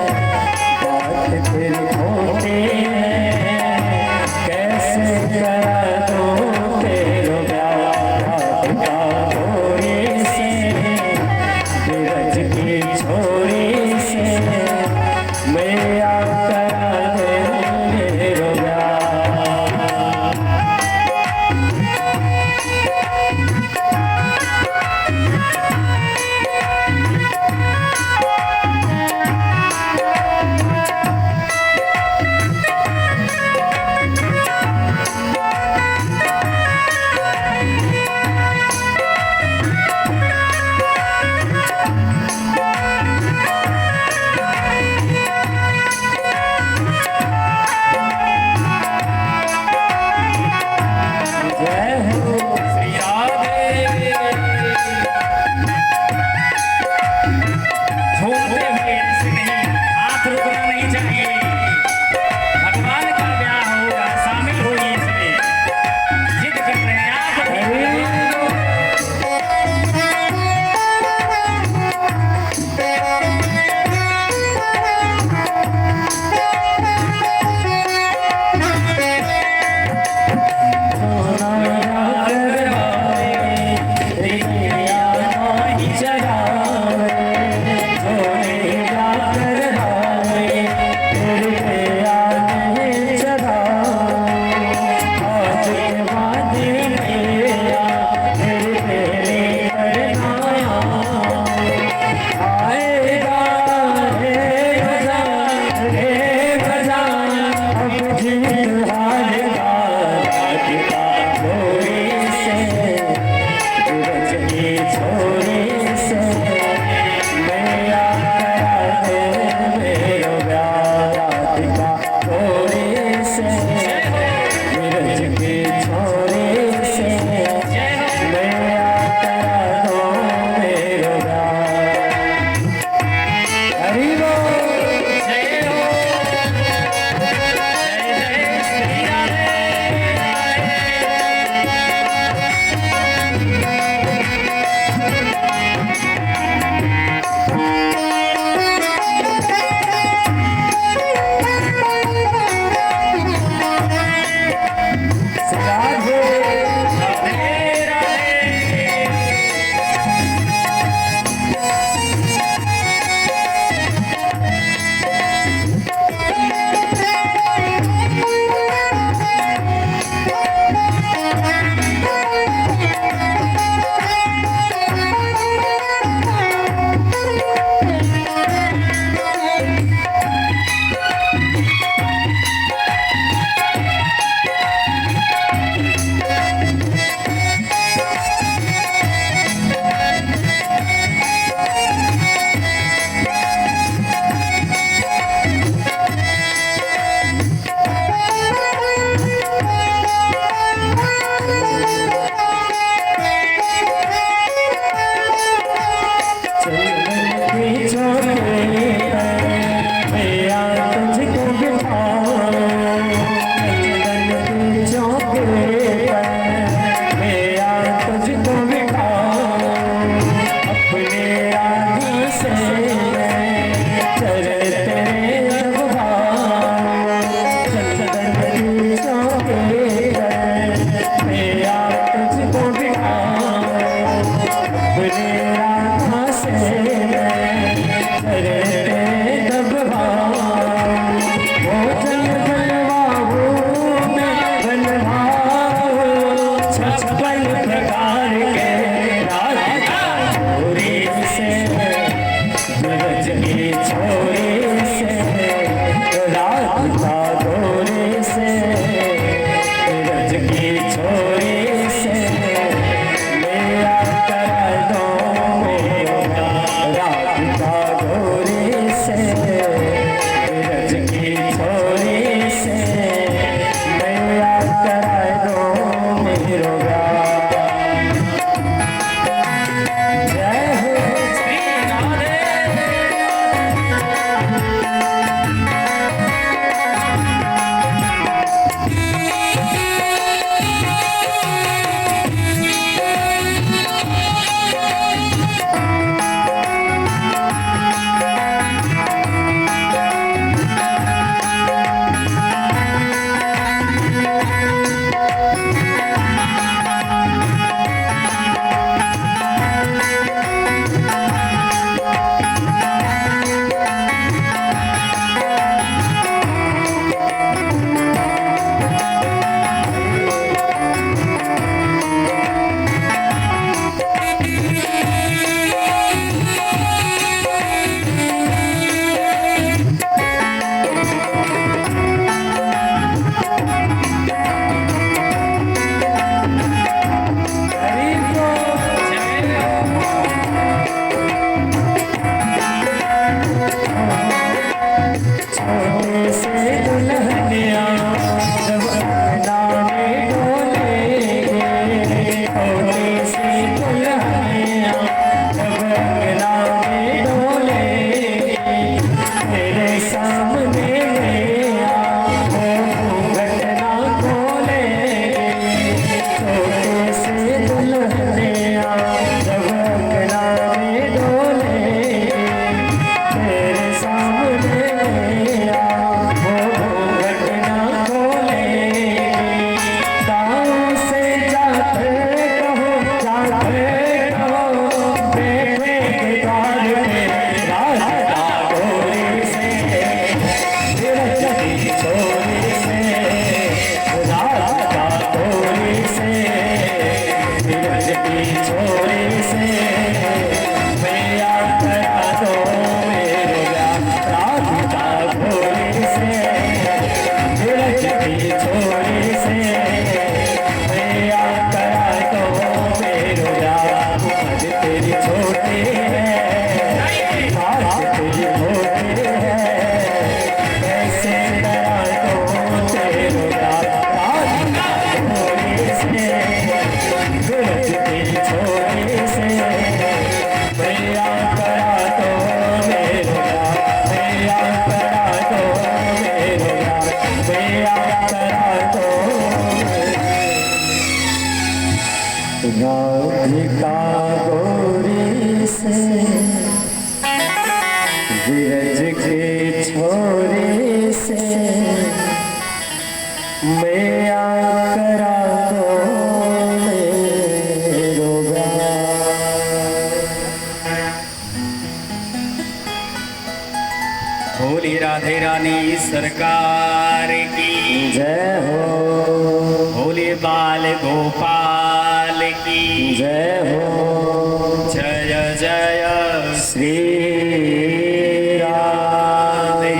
बात तेरे छोटे हैं, कैसे करा दो तेरो प्यार। छोटे से दुल्हनिया जब अंगना में डोलेंगे, छोटे से दुल्हनिया जब अंगना में डोलेंगे, तेरे सामने मैया वो घटना खोलेंगे। छोटे से दुल्हनिया जब अंगना में डोलेंगे, तेरे सामने मैया वो घटना खोलेंगे। गाँव से जाते कहो बेटे के द्वार पे राधा डोली से, विरजती छोरी से, राधा डोली से, विरजती छोरी से, मैया करा दो मेरे राधिका भोली से, विरजती छोरी से, मैया करा दो मेरे आज तेरी छोटी है, आज तेरी छोटी है, कैसे करा दो तेरे राधिका भोली से, विरजती छोरी से, मैया करा दो मेरे मैया करा दो मेरे मैया करा दो राधिका गौरी से, विरज के छोरी से, मैया करा दो मेरो बोली राधे रानी सरकार की, जय हो, बोले बाल गोपाल की, जय हो, जय जय श्री राधे,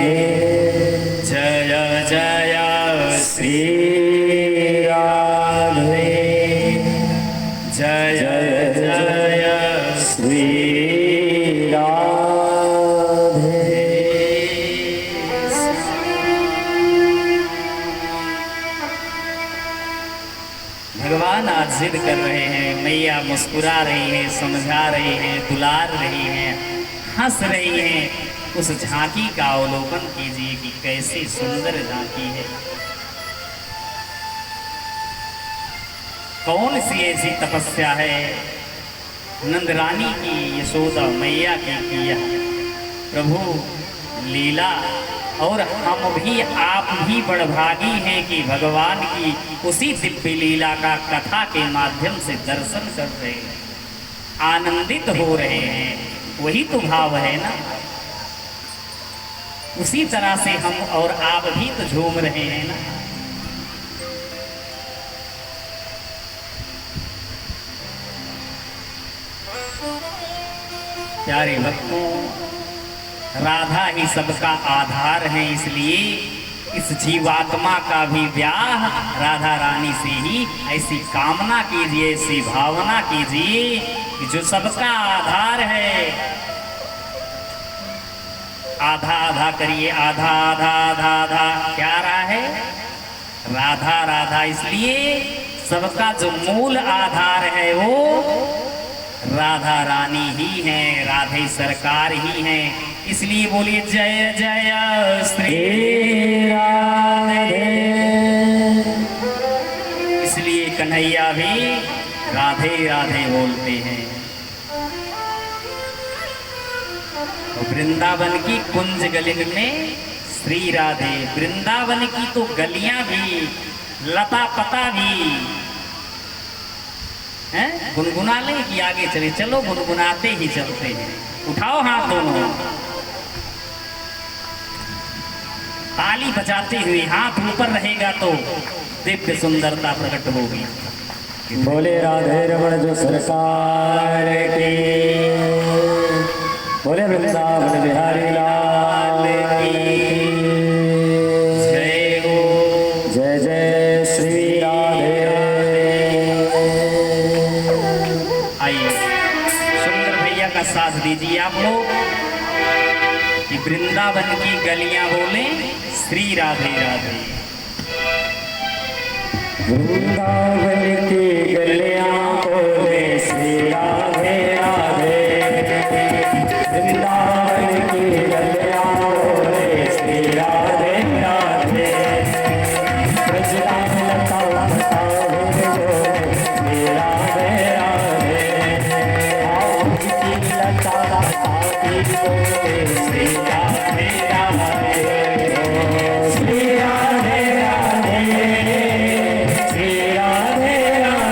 जय जय श्री राधे, जय जय श्री राधे। भगवान आज जिद कर रहे हैं, मैया मुस्कुरा रही है, समझा रही है, दुलार रही है, हंस रही है। उस झांकी का अवलोकन कीजिए कि कैसी सुंदर झांकी है। कौन सी ऐसी तपस्या है नंदरानी की, यशोदा मैया की किया प्रभु लीला। और हम भी आप भी बड़भागी हैं कि भगवान की उसी दिव्य लीला का कथा के माध्यम से दर्शन कर रहे हैं, आनंदित हो रहे हैं। वही तो भाव है ना। उसी तरह से हम और आप भी तो झूम रहे हैं ना। प्यारे भक्तों, राधा ही सबका आधार है, इसलिए इस जीवात्मा का भी ब्याह राधा रानी से ही ऐसी कामना कीजिए, ऐसी भावना कीजिए कि जो सबका आधार है। आधा आधा करिए, आधा आधा आधा आधा, क्या रहा है? राधा राधा। इसलिए सबका जो मूल आधार है वो राधा रानी ही है, राधे सरकार ही है। इसलिए बोलिए जय जय श्री राधे। इसलिए कन्हैया भी राधे राधे बोलते हैं। वृंदावन की कुंज गलिन में श्री राधे। वृंदावन की तो गलियां भी, लता पता भी हैं, गुनगुना ले कि आगे चले। चलो गुनगुनाते ही चलते हैं। उठाओ हाथ दोनों, ताली बजाते हुए। हाथ ऊपर रहेगा तो दिव्य सुंदरता प्रकट होगी। बोले राधे रमण जो सरकार की, बोले वृंदावन बिहारी लाल की जय हो। जय जय श्री राधे। आइए सुंदर भैया का साथ दीजिए आप लोग कि वृंदावन वृंदावन की गलियां बोले श्री राधे राधे। वृंदावन की गलियां बोले श्री राधे राधे। वृंदावन की गलियां बोले श्री राधे राधे। ब्रजराज लता लता बोले श्री राधे राधे। आओ की लता लता बोले श्री राधे राधे। श्री राधे राधे। श्री राधे राधे।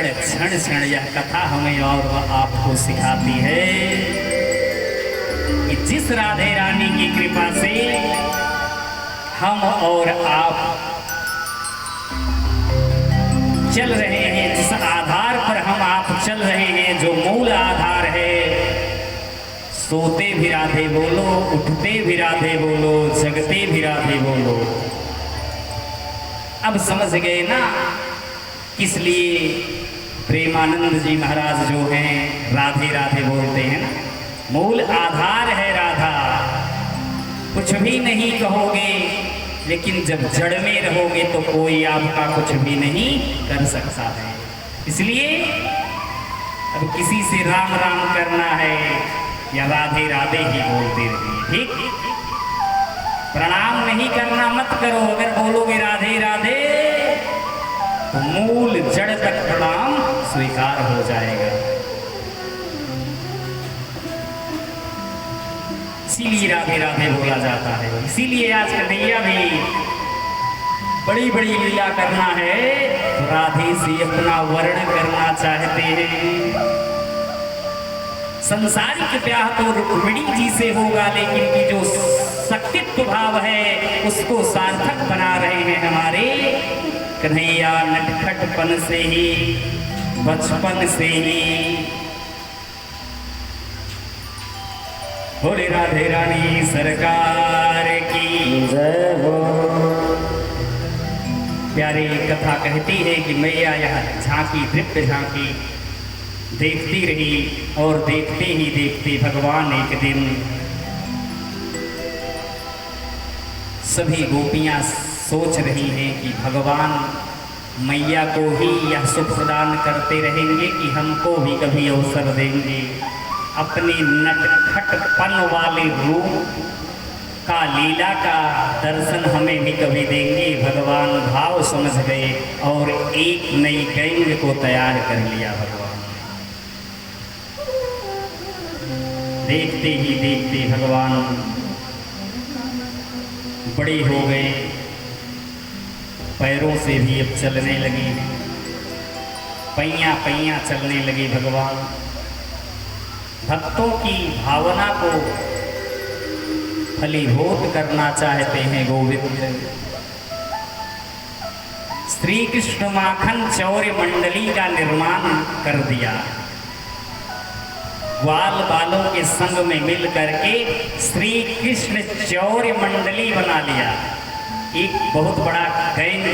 क्षण क्षण यह कथा हमें और वह आपको सिखाती है कि जिस राधे रानी की कृपा से हम और आप चल रहे हैं, जिस आधार पर हम आप चल रहे हैं, जो मूल आधार है, सोते भी राधे बोलो, उठते भी राधे बोलो, जगते भी राधे बोलो। अब समझ गए ना किस लिए प्रेमानंद जी महाराज जो हैं राधे राधे बोलते हैं ना। मूल आधार है राधा। कुछ भी नहीं कहोगे, लेकिन जब जड़ में रहोगे तो कोई आपका कुछ भी नहीं कर सकता है। इसलिए अब किसी से राम राम करना है या राधे राधे ही बोलते रहिए, ठीक। प्रणाम नहीं करना मत करो। अगर बोलोगे राधे राधे तो मूल जड़ तक प्रणाम स्वीकार हो जाएगा। इसीलिए राधे राधे बोला जाता है। इसीलिए आज कन्हैया भी बड़ी बड़ी लीला करना है तो राधे से अपना वर्ण करना चाहते हैं। संसारिक ब्याह तो रुक्मिणी जी से होगा, लेकिन की जो सत्य भाव है उसको सार्थक बना रहे हैं हमारे कन्हैया। नटखटपन से ही, बचपन से ही। बोले राधे रानी सरकार की जय हो। प्यारी कथा कहती है कि मैया यह झांकी, दिव्य झांकी देखती रही और देखते ही देखते भगवान एक दिन सभी गोपियां सोच रही हैं कि भगवान मैया को ही यह सुख प्रदान करते रहेंगे कि हमको भी कभी अवसर देंगे, अपने नटखटपन वाले रूप का, लीला का दर्शन हमें भी कभी देंगे। भगवान भाव समझ गए और एक नई गैंग को तैयार कर लिया भगवान। देखते ही देखते भगवान बड़े हो गए, पैरों से भी अब चलने लगी, पैया पैया चलने लगे भगवान। भक्तों की भावना को फलीभूत करना चाहते हैं गोविंद। श्री कृष्ण माखन चौर्य मंडली का निर्माण कर दिया। ग्वाल बालों के संग में मिल करके श्री कृष्ण चौर्य मंडली बना लिया। एक बहुत बड़ा गैंग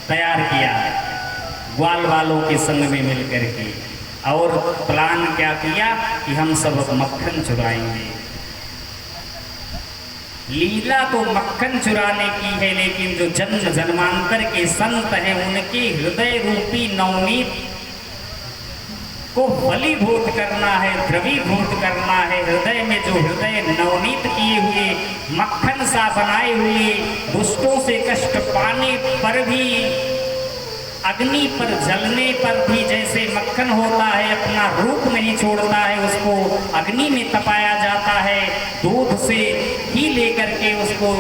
तैयार किया ग्वाल बालों के संग में मिल करके, और प्लान क्या किया कि हम सब मक्खन चुराएंगे। लीला तो मक्खन चुराने की है, लेकिन जो जन्म जन्मांतर के संत हैं उनके हृदय रूपी नवनीत को फलीभूत करना है, द्रवीभूत करना है। हृदय में जो हृदय नवनीत किए हुए, मक्खन सा बनाए हुए, दुष्टों से कष्ट पाने पर भी, अग्नि पर जलने पर भी जैसे मक्खन होता है अपना रूप नहीं छोड़ता है, उसको अग्नि में तपाया जाता है दूध से ही लेकर के उसको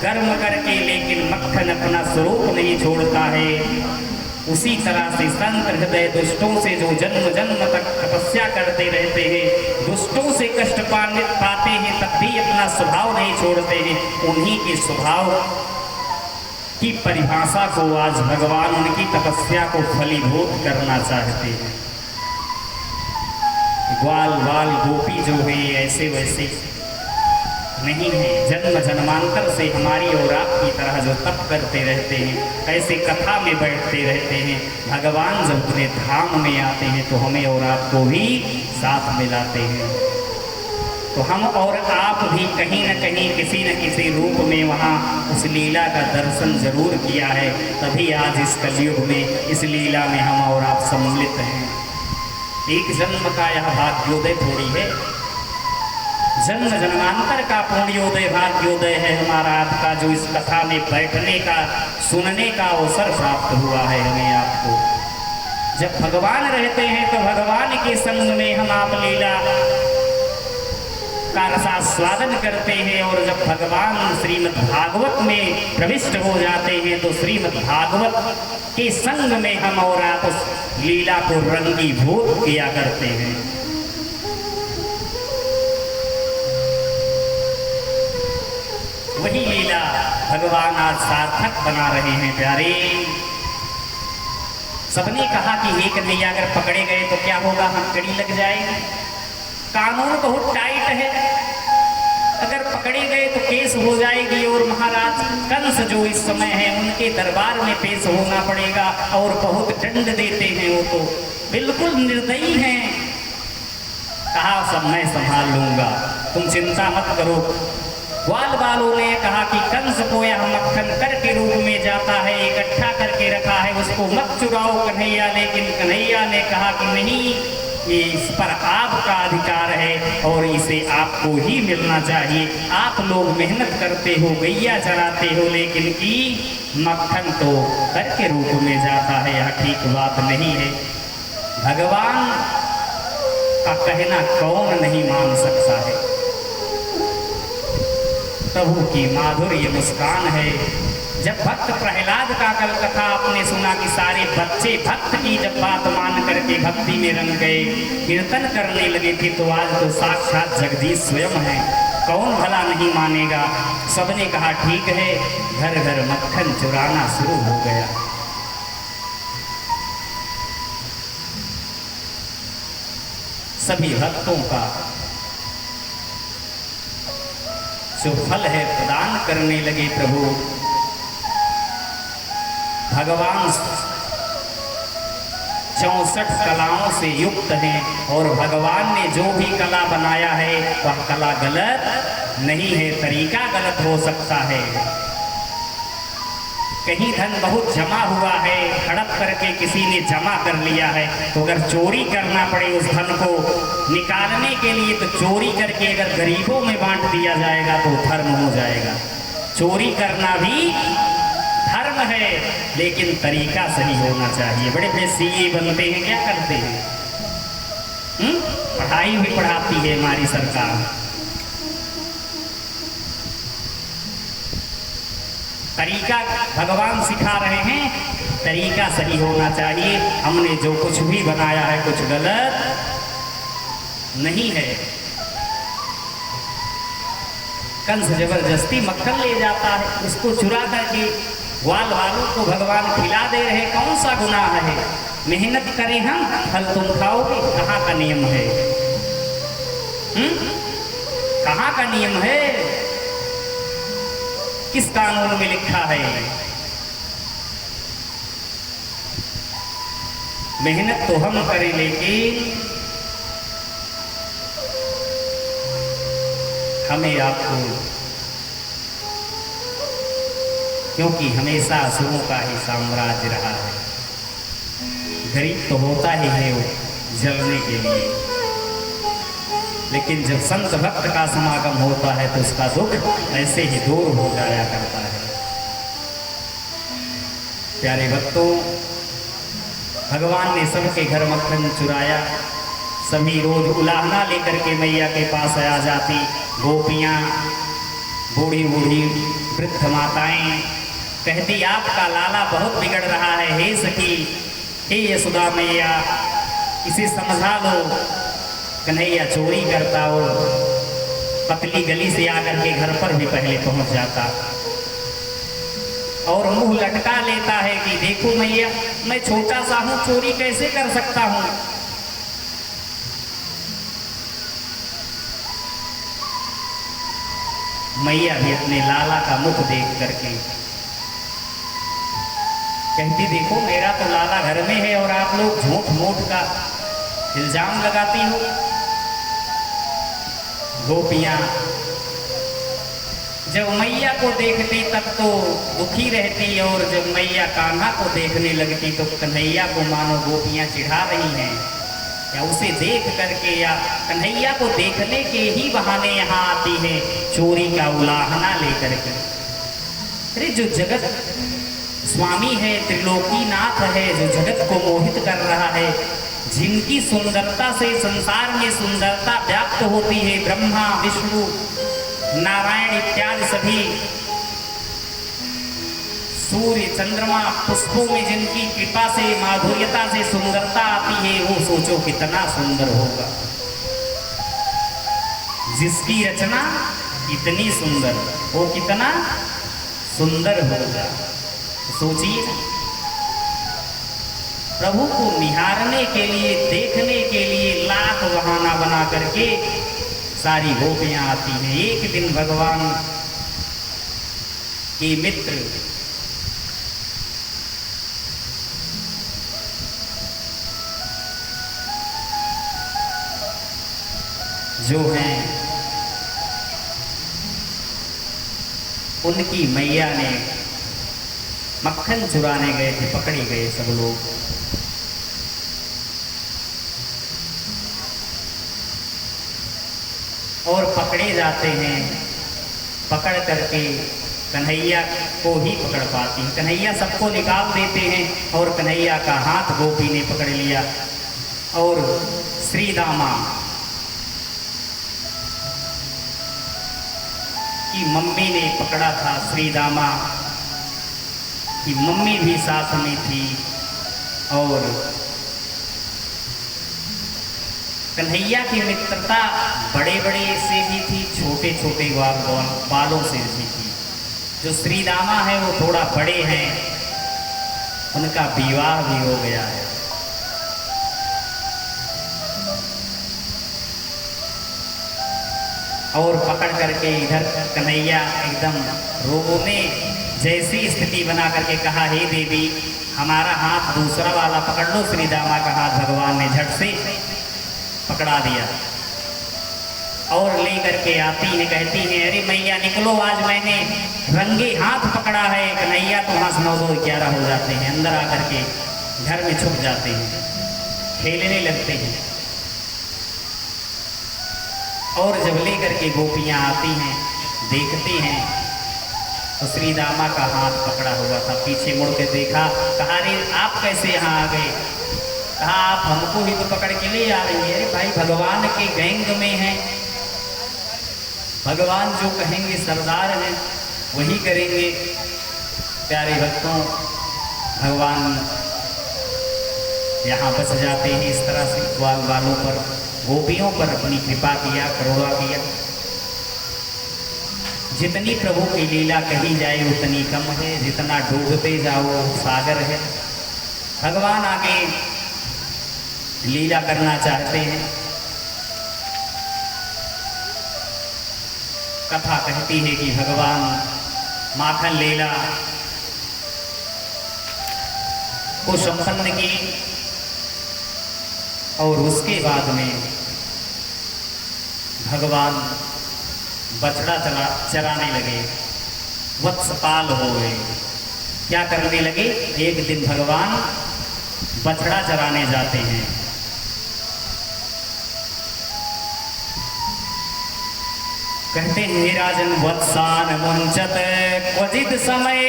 गर्म करके, लेकिन मक्खन अपना स्वरूप नहीं छोड़ता है। उसी तरह से संत हृदय दुष्टों से जो जन्म जन्म तक तपस्या करते रहते हैं, दुष्टों से कष्ट पाते हैं, तब भी अपना स्वभाव नहीं छोड़ते हैं। उन्हीं के स्वभाव की परिभाषा को आज भगवान उनकी तपस्या को फलीभूत करना चाहते हैं। ग्वाल बाल गोपी जो है ऐसे वैसे नहीं है, जन्म जन्मांतर से हमारी और आपकी तरह जो तप करते रहते हैं, ऐसे कथा में बैठते रहते हैं। भगवान जब अपने धाम में आते हैं तो हमें और आपको भी साथ मिलाते हैं। तो हम और आप भी कहीं न कहीं किसी न किसी रूप में वहाँ उस लीला का दर्शन जरूर किया है, तभी आज इस कलयुग में इस लीला में हम और आप सम्मिलित हैं। एक जन्म का यह भाग्योदय थोड़ी है, जन्म जन्मांतर का पुण्योदय भाग्योदय है हमारा आपका, जो इस कथा में बैठने का, सुनने का अवसर प्राप्त हुआ है हमें आपको। जब भगवान रहते हैं तो भगवान के संग में हम आप लीला का रसास्वादन करते हैं। और जब भगवान श्रीमद् भागवत में प्रविष्ट हो जाते हैं तो श्रीमद् भागवत के संग में हम और आप उस लीला को रंगीभूत किया करते हैं। वही लीला भगवान आज सार्थक बना रहे हैं प्यारे। सबने कहा कि हे कन्हैया अगर पकड़े गए तो क्या होगा, हम कड़ी लग जाएगी, कानून बहुत टाइट है, अगर पकड़े गए तो केस हो जाएगी और महाराज कंस जो इस समय है उनके दरबार में पेश होना पड़ेगा और बहुत दंड देते हैं, वो तो बिल्कुल निर्दयी हैं। कहा सब मैं संभाल लूंगा, तुम चिंता मत करो। ग्वाल बालों ने कहा कि कंस को यह मक्खन कर के रूप में जाता है, इकट्ठा करके रखा है, उसको मत चुराओ कन्हैया। लेकिन कन्हैया ने कहा कि नहीं, ये इस पर आपका अधिकार है और इसे आपको ही मिलना चाहिए। आप लोग मेहनत करते हो, गैया चराते हो, लेकिन कि मक्खन तो कर के रूप में जाता है, यह ठीक बात नहीं है। भगवान का कहना कौन नहीं मान सकता है। प्रभु की माधुर्य मुस्कान है। जब भक्त प्रहलाद का कल कथा आपने सुना कि सारे बच्चे भक्त की जब बात मान करके भक्ति में रंग गए, कीर्तन करने लगे थे, तो आज तो साक्षात जगदीश स्वयं है, कौन भला नहीं मानेगा। सबने कहा ठीक है, घर घर मक्खन चुराना शुरू हो गया। सभी भक्तों का जो फल है प्रदान करने लगे प्रभु। भगवान 64 कलाओं से युक्त हैं और भगवान ने जो भी कला बनाया है वह कला गलत नहीं है, तरीका गलत हो सकता है। कहीं धन बहुत जमा हुआ है, हड़प करके किसी ने जमा कर लिया है, तो अगर चोरी करना पड़े उस धन को निकालने के लिए, तो चोरी करके अगर गरीबों में बांट दिया जाएगा तो धर्म हो जाएगा। चोरी करना भी धर्म है, लेकिन तरीका सही होना चाहिए। बड़े बड़े सीए बनते हैं, क्या करते हैं, पढ़ाई भी पढ़ाती है हमारी सरकार। तरीका भगवान सिखा रहे हैं, तरीका सही होना चाहिए। हमने जो कुछ भी बनाया है कुछ गलत नहीं है। कंस जबरदस्ती मक्खन ले जाता है, उसको चुरा करके ग्वाल वालों को भगवान खिला दे रहे, कौन सा गुनाह है। मेहनत करें हम, फल तुम खाओगे, कहाँ का नियम है, कहाँ का नियम है, किस कानून में लिखा है। मेहनत तो हम करें, लेकिन हमें आपको, क्योंकि हमेशा असुरों का ही साम्राज्य रहा है। गरीब तो होता ही है वो जलने के लिए, लेकिन जब संत भक्त का समागम होता है तो उसका दुख ऐसे ही दूर हो जाया करता है। प्यारे भक्तों, भगवान ने सबके घर मक्खन चुराया। सभी रोज उलाहना लेकर के मैया के पास आ जाती, गोपियाँ, बूढ़ी बूढ़ी वृद्ध माताएं कहती आपका लाला बहुत बिगड़ रहा है, हे सखी, हे यशोदा मैया, इसे समझा लो। कन्हैया चोरी करता और पतली गली से आकर के घर पर भी पहले पहुंच जाता और मुंह लटका लेता है कि देखो मैया, मैं छोटा सा हूं, चोरी कैसे कर सकता हूं। मैया भी अपने लाला का मुख देख करके कहती देखो मेरा तो लाला घर में है और आप लोग झूठ मूठ का इल्जाम लगाती हो। गोपियाँ जब मैया को देखती तब तो दुखी रहती, और जब मैया कान्हा को देखने लगती तो कन्हैया को मानो गोपियाँ चिढ़ा रही हैं, या उसे देख करके या कन्हैया को देखने के ही बहाने यहाँ आती है चोरी का उलाहना लेकर के। अरे जो जगत स्वामी है, त्रिलोकीनाथ है, जो जगत को मोहित कर रहा है, जिनकी सुंदरता से संसार में सुंदरता व्याप्त होती है, ब्रह्मा विष्णु नारायण इत्यादि सभी, सूर्य चंद्रमा पुष्पों में जिनकी कृपा से माधुर्यता से सुंदरता आती है, वो सोचो कितना सुंदर होगा। जिसकी रचना इतनी सुंदर, वो कितना सुंदर होगा। सोचिए, प्रभु को निहारने के लिए, देखने के लिए लाख बहाना बना करके सारी गोपियां आती हैं। एक दिन भगवान के मित्र जो हैं, उनकी मैया ने मक्खन चुराने गए थे, पकड़े गए सब लोग। और पकड़े जाते हैं, पकड़ करके कन्हैया को ही पकड़ पाती हैं। कन्हैया सबको निकाल देते हैं और कन्हैया का हाथ गोपी ने पकड़ लिया। और श्री दामा की मम्मी ने पकड़ा था, श्री दामा की मम्मी भी साथ में थी। और कन्हैया की मित्रता बड़े बड़े से भी थी, छोटे छोटे बालों से भी थी। जो श्री दामा है वो थोड़ा बड़े हैं, उनका विवाह भी हो गया है। और पकड़ करके इधर कन्हैया एकदम रोने जैसी स्थिति बना करके कहा, हे देवी हमारा हाथ दूसरा वाला पकड़ लो। श्री दामा का हाथ भगवान ने झट से पकड़ा दिया और ले करके आती है, कहती है, अरे मैया निकलो, आज मैंने रंगे हाथ पकड़ा है। कन्हैया तो वहाँ 9-11 हो जाते हैं, अंदर आकर के घर में छुप जाते हैं, खेलने लगते हैं। और जब ले करके गोपियाँ आती हैं, देखती हैं तो श्री दामा का हाथ पकड़ा हुआ था। पीछे मुड़ के देखा, कहा, अरे आप कैसे यहाँ आ गए? कहा, आप हमको ही तो पकड़ के ले आ रही है। अरे भाई, भगवान के गैंग में हैं, भगवान जो कहेंगे सरदार हैं वही करेंगे। प्यारे भक्तों, भगवान यहाँ बच जाते हैं। इस तरह से ग्वाल बालों पर, गोपियों पर अपनी कृपा किया, करुणा किया। जितनी प्रभु की लीला कही जाए उतनी कम है, जितना डूबते जाओ सागर है। भगवान आगे लीला करना चाहते हैं। कथा कहती है कि भगवान माखन लीला को संपन्न की और उसके बाद में भगवान बछड़ा चराने लगे, वत्सपाल हो गए। क्या करने लगे? एक दिन भगवान बछड़ा चराने जाते हैं। कहते हैं, हे राजन वत्सान मुंचत क्वचित समय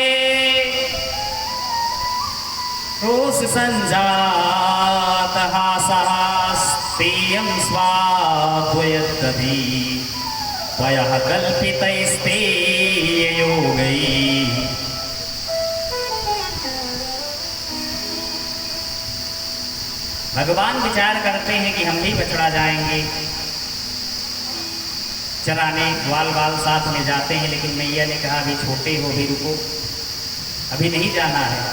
रोष संजात हासास्तेयं स्वाद्वयत्तधि त्वया कल्पितैस्ते योगैः। भगवान विचार करते हैं कि हम भी बछड़ा जाएंगे चराने, ग्वाल बाल साथ में जाते हैं। लेकिन मैया ने कहा, अभी छोटे हो, भी रुको, अभी नहीं जाना है।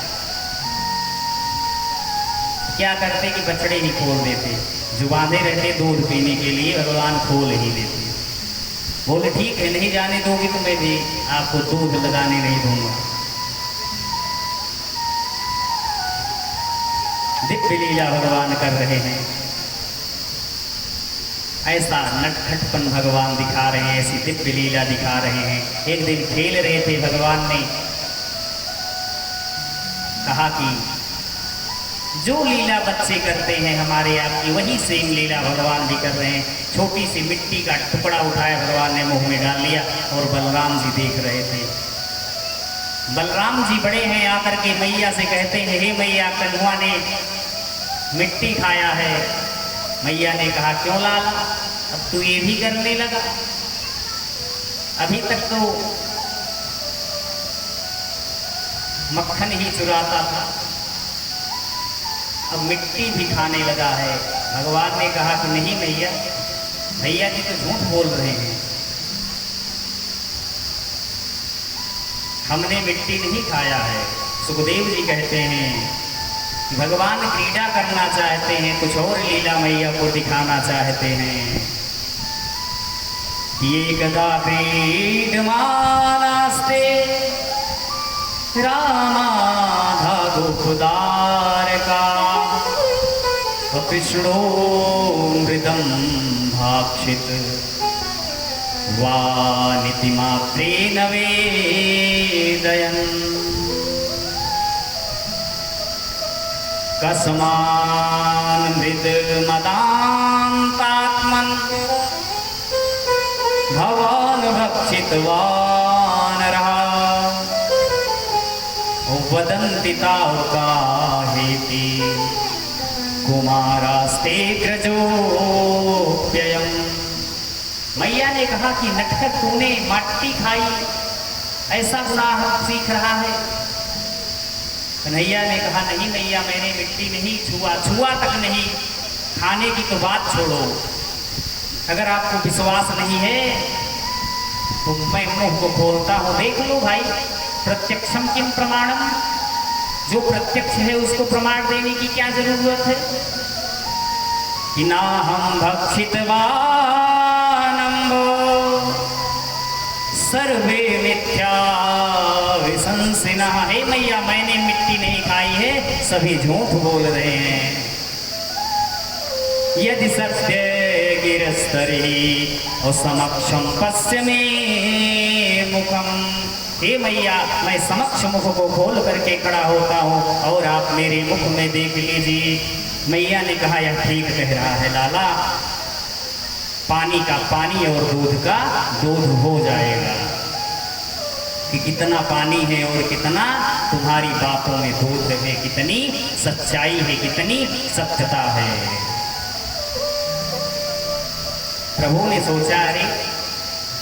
क्या करते कि बछड़े ही खोल देते, जो बांधे रहते दूध पीने के लिए, भगवान खोल ही देते। बोले, ठीक है, नहीं जाने दोगी तो मैं भी आपको दूध लगाने नहीं दूंगा। दिव्य लीला भगवान कर रहे हैं। ऐसा नटखटपन भगवान दिखा रहे हैं, ऐसी दिव्य लीला दिखा रहे हैं। एक दिन खेल रहे थे, भगवान ने कहा कि जो लीला बच्चे करते हैं हमारे आपकी, वही सेम लीला भगवान भी कर रहे हैं। छोटी सी मिट्टी का टुकड़ा उठाया, भगवान ने मुंह में डाल लिया और बलराम जी देख रहे थे। बलराम जी बड़े हैं, आकर के मैया से कहते हैं, हे मैया, कन्हुआ ने मिट्टी खाया है। मैया ने कहा क्यों लाला, अब तू ये भी करने लगा? अभी तक तो मक्खन ही चुराता था, अब मिट्टी भी खाने लगा है। भगवान ने कहा कि नहीं मैया, भैया जी तो झूठ बोल रहे हैं, हमने मिट्टी नहीं खाया है। सुखदेव जी कहते हैं कि भगवान क्रीड़ा करना चाहते हैं, कुछ और लीला मैया को दिखाना चाहते हैं। ये कदा क्रीडमानास्ते रामाधागो खुदार का कृष्णो मृदं भाक्षित वानिति मात्रेण वेदयन् कस्मान् मृदमदान्तात्मन् भवान् भक्षितवान् रहा वदन्ति तावकाहेति कुमारास्ते ग्रजोऽप्ययम्। मैया ने कहा कि नटखट तूने मट्टी खाई, ऐसा गुनाह सीख रहा है? कन्हैया ने कहा नहीं मैया, मैंने मिट्टी नहीं छुआ तक नहीं, खाने की तो बात छोड़ो। अगर आपको विश्वास नहीं है तो मैं मुंह को खोलता हूं, देख लो भाई। प्रत्यक्षम किम प्रमाणम, जो प्रत्यक्ष है उसको प्रमाण देने की क्या जरूरत है? कि ना हम भक्षितवानम्बो सर्वे मिथ्या विशंसिनः। हे मैया, मैंने मिट्टी नहीं खाई है, सभी झूठ बोल रहे हैं। यदि सत्य गिरस्तरी और समक्षम पश्चिमे मुखम। हे मैया, मैं समक्ष मुख को खोल करके खड़ा होता हूँ और आप मेरे मुख में देख लीजिए। मैया ने कहा यह ठीक कह रहा है लाला, पानी का पानी और दूध का दूध हो जाएगा। कि कितना पानी है और कितना तुम्हारी बातों में दूध है, कितनी सच्चाई है, कितनी सत्यता है। प्रभु ने सोचा अरे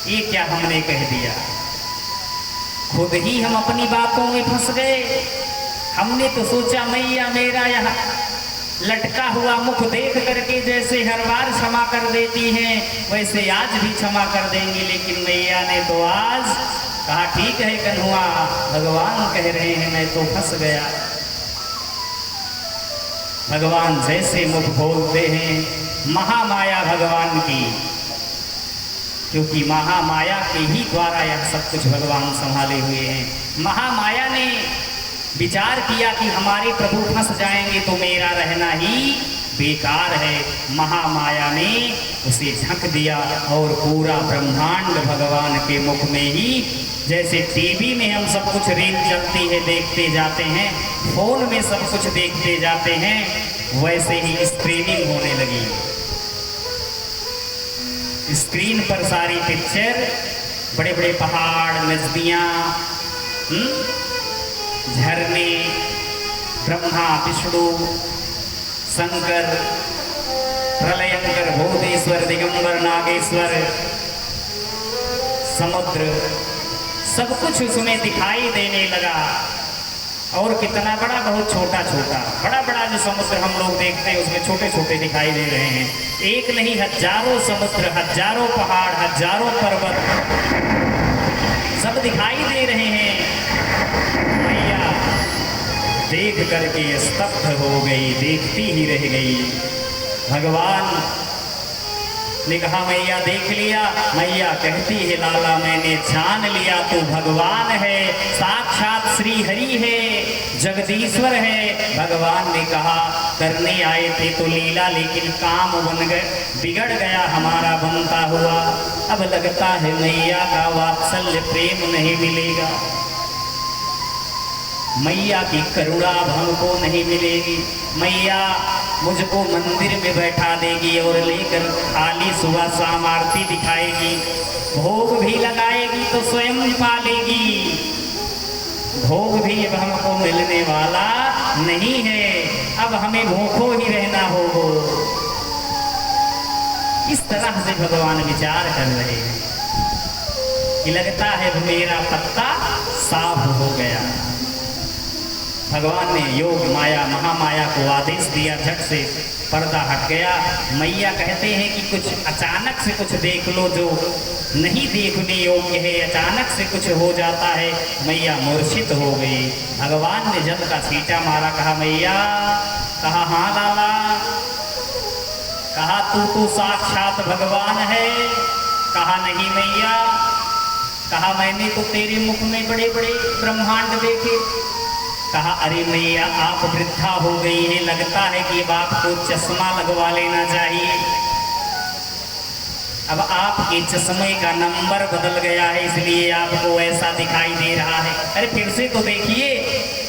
ये क्या हमने कह दिया, खुद ही हम अपनी बातों में फंस गए। हमने तो सोचा मैया मेरा यहाँ लटका हुआ मुख देख करके जैसे हर बार क्षमा कर देती हैं वैसे आज भी क्षमा कर देंगी, लेकिन मैया ने तो आज कहा ठीक है कन्हुआ, भगवान कह रहे हैं मैं तो फंस गया। भगवान जैसे मुख खोलते हैं, महामाया भगवान की, क्योंकि महामाया के ही द्वारा यह सब कुछ भगवान संभाले हुए हैं। महामाया ने विचार किया कि हमारे प्रभु फंस जाएंगे तो मेरा रहना ही बेकार है। महामाया ने उसे झक दिया और पूरा ब्रह्मांड भगवान के मुख में ही, जैसे टीवी में हम सब कुछ रील चलती है देखते जाते हैं, फोन में सब कुछ देखते जाते हैं, वैसे ही स्क्रीनिंग होने लगी। स्क्रीन पर सारी पिक्चर, बड़े बड़े पहाड़, नदियाँ, झरने, ब्रह्मा विष्णु शंकर, प्रलयंकर भूतेश्वर दिगंबर नागेश्वर, समुद्र, सब कुछ उसमें दिखाई देने लगा। और कितना बड़ा, बहुत छोटा छोटा, बड़ा बड़ा जो समुद्र हम लोग देखते हैं उसमें छोटे छोटे दिखाई दे रहे हैं। एक नहीं हजारों समुद्र, हजारों पहाड़, हजारों पर्वत सब दिखाई दे रहे हैं। मैया देख करके स्तब्ध हो गई, देखती ही रह गई। भगवान ने कहा मैया देख लिया? मैया कहती है लाला मैंने जान लिया तू भगवान है, साक्षात श्री हरि है, जगदीश्वर है। भगवान ने कहा करने आए थे तो लीला, लेकिन काम बन गए, बिगड़ गया हमारा बनता हुआ। अब लगता है मैया का वात्सल्य प्रेम नहीं मिलेगा, मैया की करुणा हमको नहीं मिलेगी। मैया मुझको मंदिर में बैठा देगी और लेकर खाली सुबह शाम आरती दिखाएगी, भोग भी लगाएगी तो स्वयं पालेगी। भोग भी अब हमको मिलने वाला नहीं है, अब हमें भूखो ही रहना होगो। इस तरह से भगवान विचार कर रहे हैं कि लगता है मेरा पत्ता साफ हो गया। भगवान ने योग माया महामाया को आदेश दिया, झट से पर्दा हट गया। मैया कहते हैं कि कुछ अचानक से कुछ देख लो जो नहीं देखने योग्य है, अचानक से कुछ हो जाता है। मैया मूर्छित हो गई। भगवान ने जल का छींटा मारा, कहा मैया, कहा हाँ लाला, कहा तू तो साक्षात भगवान है, कहा नहीं मैया, कहा मैंने तो तेरे मुख में बड़े बड़े ब्रह्मांड देखे। कहा अरे मैया आप वृद्धा हो गई है, लगता है कि अब आपको चश्मा लगवा लेना चाहिए। अब आपके चश्मे का नंबर बदल गया है, इसलिए आपको ऐसा दिखाई दे रहा है। अरे फिर से तो देखिए,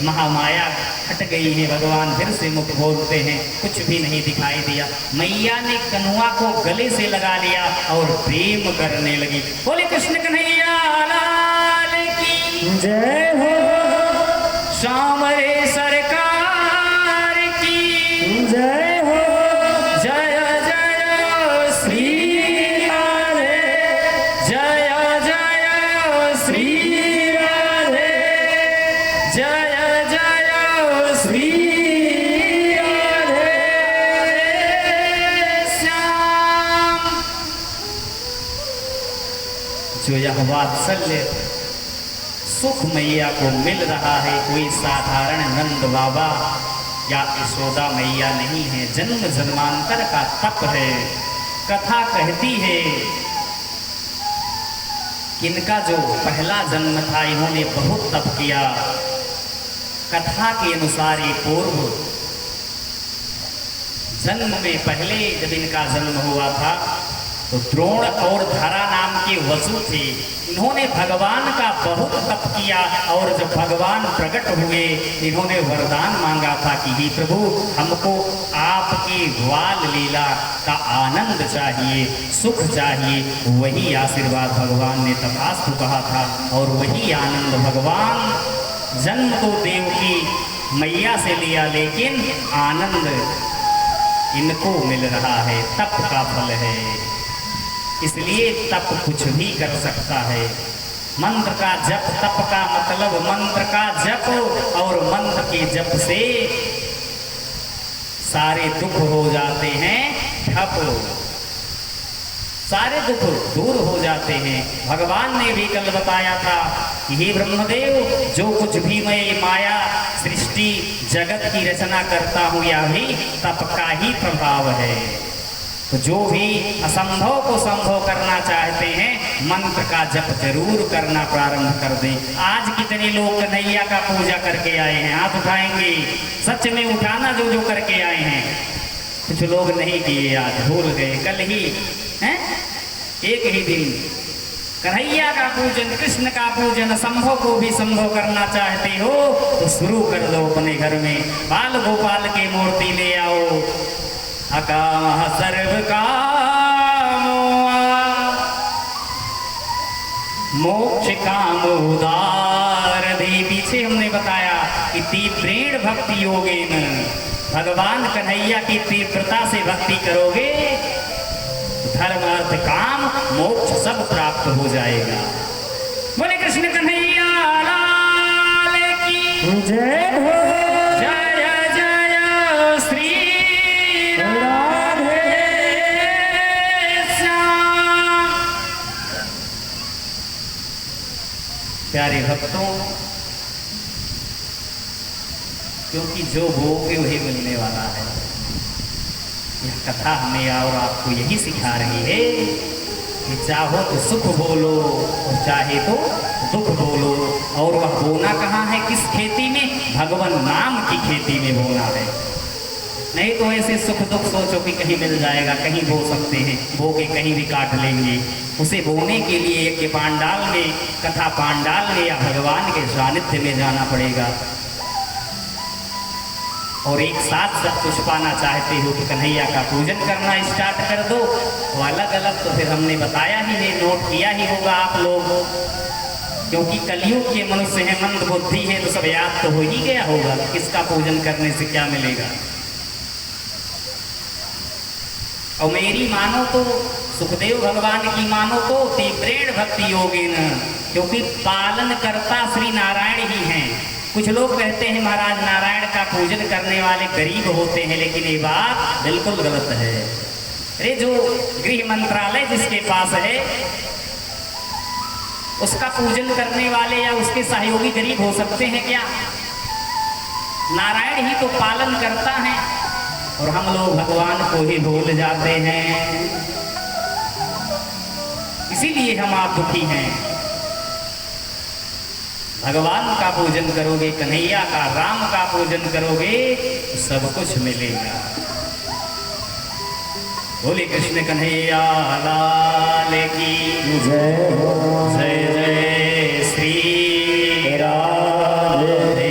महामाया हट गई है। भगवान फिर से मुख बोलते हैं, कुछ भी नहीं दिखाई दिया। मैया ने कन्हुआ को गले से लगा लिया और प्रेम करने लगी। बोले कृष्ण कन्हैया लाल की जय हो, श्याम रे सरकार की जय हो, जय जय श्री राधे, जय जय श्री राधे, जय जय श्री राधे। श्याम। जो यह वात्सल्य सुख मैया को मिल रहा है, कोई साधारण नंद बाबा या यशोदा मैया नहीं है, जन्म जन्मांतर का तप है। कथा कहती है कि इनका जो पहला जन्म था, इन्होंने बहुत तप किया। कथा के अनुसार ये पूर्व जन्म में पहले जब इनका जन्म हुआ था तो द्रोण और धरा नाम के वसु थे। इन्होंने भगवान का बहुत तप किया और जब भगवान प्रकट हुए, इन्होंने वरदान मांगा था कि हे प्रभु, हमको आपके बाल लीला का आनंद चाहिए, सुख चाहिए। वही आशीर्वाद भगवान ने तथास्तु कहा था और वही आनंद भगवान जन्म तो देव की मैया से लिया, लेकिन आनंद इनको मिल रहा है, तप का फल है। इसलिए तप कुछ भी कर सकता है। मंत्र का जप, तप का मतलब मंत्र का जप, और मंत्र के जप से सारे दुख हो जाते हैं ठप, सारे दुख दूर हो जाते हैं। भगवान ने भी कल बताया था कि हे ब्रह्मदेव, जो कुछ भी मैं माया सृष्टि जगत की रचना करता हूँ, यह भी तप का ही प्रभाव है। तो जो भी असंभव को संभव करना चाहते हैं, मंत्र का जप जरूर करना प्रारंभ कर दें। आज कितने लोग कन्हैया का पूजा करके आए हैं, हाथ उठाएंगे। सच में उठाना जो जो करके आए हैं। कुछ लोग नहीं किए, आज भूल गए। कल ही हैं, एक ही दिन कन्हैया का पूजन, कृष्ण का पूजन, संभव को भी संभव करना चाहते हो तो शुरू कर दो अपने घर में। बाल गोपाल की मूर्ति ले आओ। अकाम सर्व कामो मोक्ष काम उदार दे। पीछे हमने बताया कि तीव्रेण भक्ति योगेन, भगवान कन्हैया की तीव्रता से भक्ति करोगे, धर्म अर्थ काम मोक्ष सब प्राप्त हो जाएगा। बोले कृष्ण कन्हैया लाल की जय हो, प्यारे भक्तों, क्योंकि जो भोगे वही मिलने वाला है। यह कथा हमें और आपको यही सिखा रही है कि चाहो तो सुख बोलो और चाहे तो दुख बोलो। और वह बोना कहाँ है, किस खेती में? भगवान नाम की खेती में बोना है। नहीं तो ऐसे सुख दुख सोचो कि कहीं मिल जाएगा, कहीं बो सकते हैं, बो के कहीं भी काट लेंगे। उसे बोने के लिए यज्ञ पांडाल में, कथा पांडाल में या भगवान के सानिध्य में जाना पड़ेगा। और एक साथ सब कुछ पाना चाहते हो तो कन्हैया का पूजन करना स्टार्ट कर दो। तो अलग अलग तो फिर हमने बताया ही नहीं, नोट किया ही होगा आप लोग। क्योंकि कलयुग के मनुष्य है, मंद बुद्धि है, तो सब याद तो हो ही गया होगा किसका पूजन करने से क्या मिलेगा। और मेरी मानो तो, सुखदेव भगवान की मानो तो तीव्रेण भक्ति योगिन, क्योंकि पालन करता श्री नारायण ही हैं। कुछ लोग कहते हैं महाराज नारायण का पूजन करने वाले गरीब होते हैं, लेकिन ये बात बिल्कुल गलत है। अरे जो गृह मंत्रालय जिसके पास है उसका पूजन करने वाले या उसके सहयोगी गरीब हो सकते हैं क्या? नारायण ही तो पालन करता है, और हम लोग भगवान को ही भूल जाते हैं, इसीलिए हम आप दुखी हैं। भगवान का पूजन करोगे, कन्हैया का, राम का पूजन करोगे तो सब कुछ मिलेगा। बोले कृष्ण कन्हैया लाल की जय हो। जय जय श्री राधे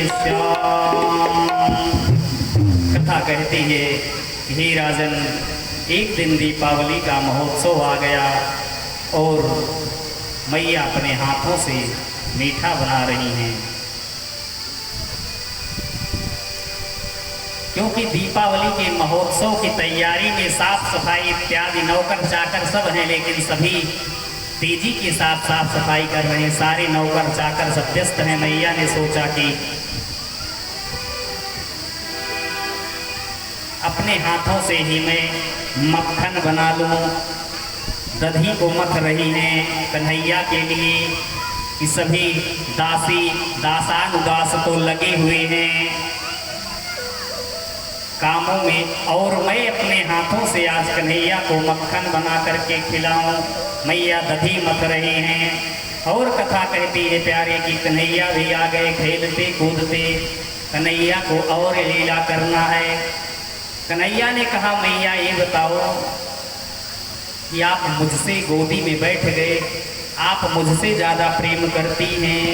श्याम। कथा कहती है कि हे राजन, एक दिन दीपावली का महोत्सव आ गया और मैया अपने हाथों से मीठा बना रही हैं, क्योंकि दीपावली के महोत्सव की तैयारी में साफ सफाई इत्यादि नौकर चाकर सब हैं, लेकिन सभी तेजी के साथ साफ सफाई कर रहे हैं। सारे नौकर चाकर सब व्यस्त हैं। मैया ने सोचा कि अपने हाथों से ही मैं मक्खन बना लूं। दधी को मथ रही हैं कन्हैया के लिए कि सभी दासी दासानुदास तो लगे हुए हैं कामों में, और मैं अपने हाथों से आज कन्हैया को मक्खन बना करके खिलाऊं। मैया दधी मथ रहे हैं। और कथा कहती है प्यारे कि कन्हैया भी आ गए खेलते कूदते। कन्हैया को और लीला करना है। कन्हैया ने कहा मैया ये बताओ कि आप मुझसे गोदी में बैठ गए, आप मुझसे ज़्यादा प्रेम करती हैं,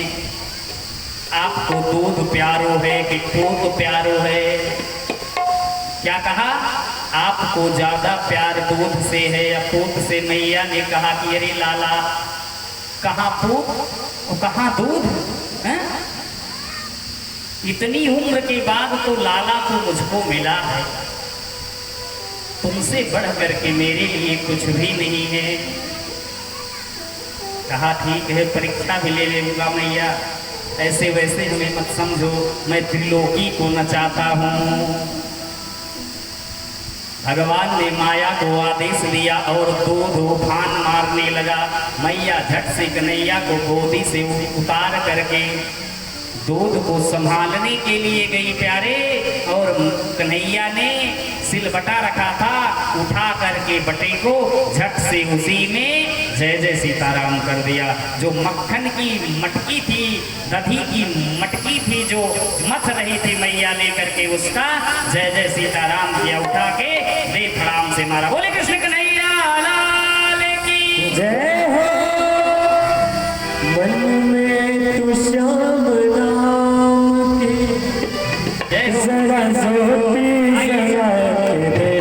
आपको दूध प्यारो है कि पूत प्यारो है? क्या कहा? आपको ज्यादा प्यार दूध से है या पूत से? मैया ने कहा कि अरे लाला, कहाँ पूत और कहाँ दूध है? इतनी उम्र के बाद तो लाला को मुझको मिला है, तुमसे बढ़ करके मेरे लिए कुछ भी नहीं है। कहा ठीक है, परीक्षा भी ले लूंगा मैया, ऐसे वैसे हमें मत समझो, मैं त्रिलोकी को नचाता हूँ। भगवान ने माया को आदेश दिया और दूध उफान मारने लगा। मैया झट से कन्हैया को गोदी से उतार करके दूध को संभालने के लिए गई प्यारे, और कन्हैया ने सिलबटा रखा था, उठा करके बटे को झट से उसी में जय जय सीताराम कर दिया। जो मक्खन की मटकी थी, दधी की मटकी थी जो मथ रही थी मैया लेकर के, उसका जय जय सीताराम किया, उठा के दे फड़ाम से मारा। बोले कृष्ण कन्हैया लाल की जय हो। मन में तू श्याम नाम की जय हो। सरस्वती जगा दे,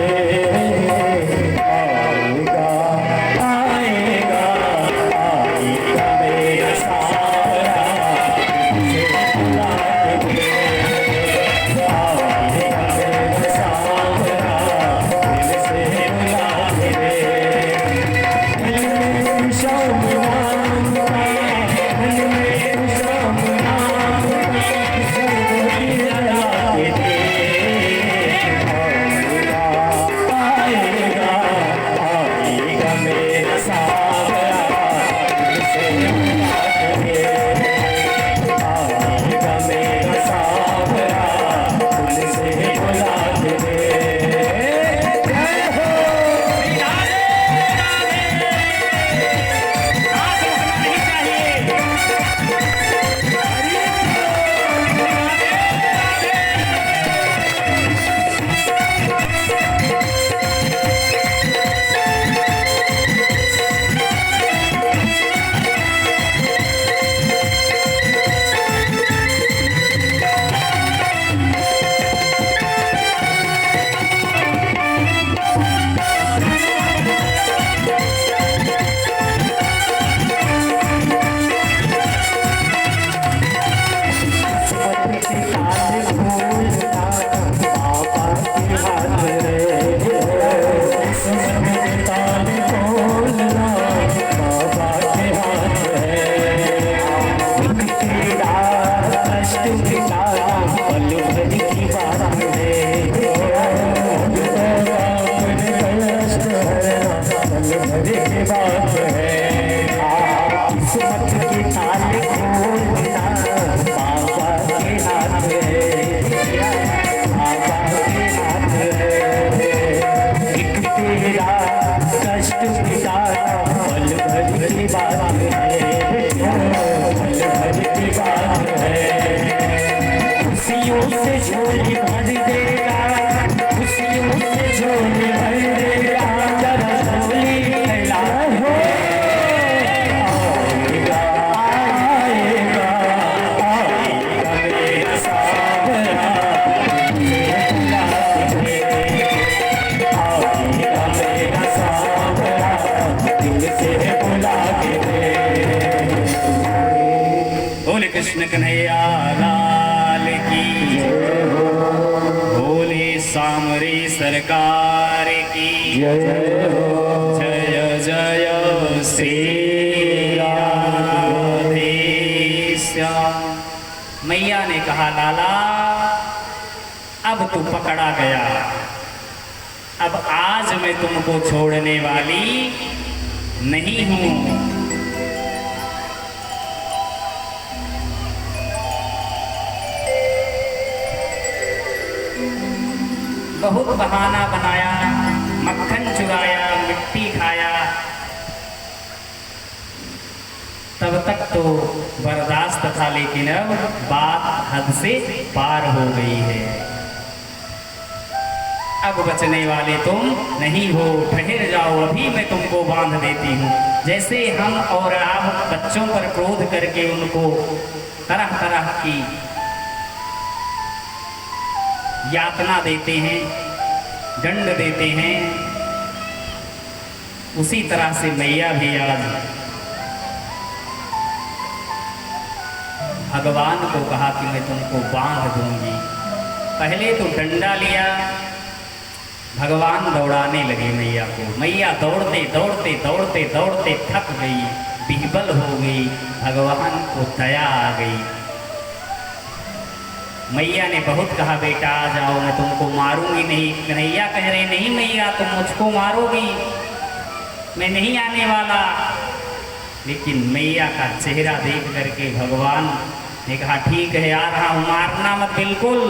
आएगा आएगा आएगा मेरा सावरा, मुझे बुला दे, आएगा मेरा सावरा, मुझे बुला दे। मन में तू श्याम नाम का, मन में तू श्याम नाम का, सरस्वती जगा दे। बात है। किस्मत की ताले खोलना बाबा के हाथ है, बाबा के हाथ है। एक तेरा कष्ट मिटाना पल भर की बात है, पल भर की बात है। खुशियों से झोली भर देगा, खुशियों से झोली भर देगा, जरा झोली फैला हो। आएगा आएगा आएगा मेरा सावरा, बुला के आएगा मेरा सावरा, दिल से बुला के। बोले कृष्ण कन्हैया लाल की, बोले सामरी सरकार की जय हो। जय जय श्री राधे श्याम। मैया ने कहा लाला अब तू पकड़ा गया, अब आज मैं तुमको छोड़ने वाली नहीं हूं। बहुत बहाना बनाया, मक्खन चुराया, मिट्टी खाया, तब तक तो बर्दाश्त था, लेकिन अब बात हद से पार हो गई है। अब बचने वाले तुम नहीं हो, ठहर जाओ, अभी मैं तुमको बांध देती हूँ। जैसे हम और आप बच्चों पर क्रोध करके उनको तरह तरह की यातना देते हैं, दंड देते हैं, उसी तरह से मैया भी आज भगवान को कहा कि मैं तुमको बांध दूंगी। पहले तो डंडा लिया, भगवान दौड़ाने लगे मैया को। मैया दौड़ते दौड़ते दौड़ते दौड़ते थक गई, विह्वल हो गई, भगवान को दया आ गई। मैया ने बहुत कहा बेटा आ जाओ, मैं तुमको मारूंगी नहीं। कन्हैया कह रहे नहीं मैया तुम मुझको मारोगी, मैं नहीं आने वाला। लेकिन मैया का चेहरा देख करके भगवान ने कहा ठीक है आ रहा हूँ, मारना मत बिल्कुल।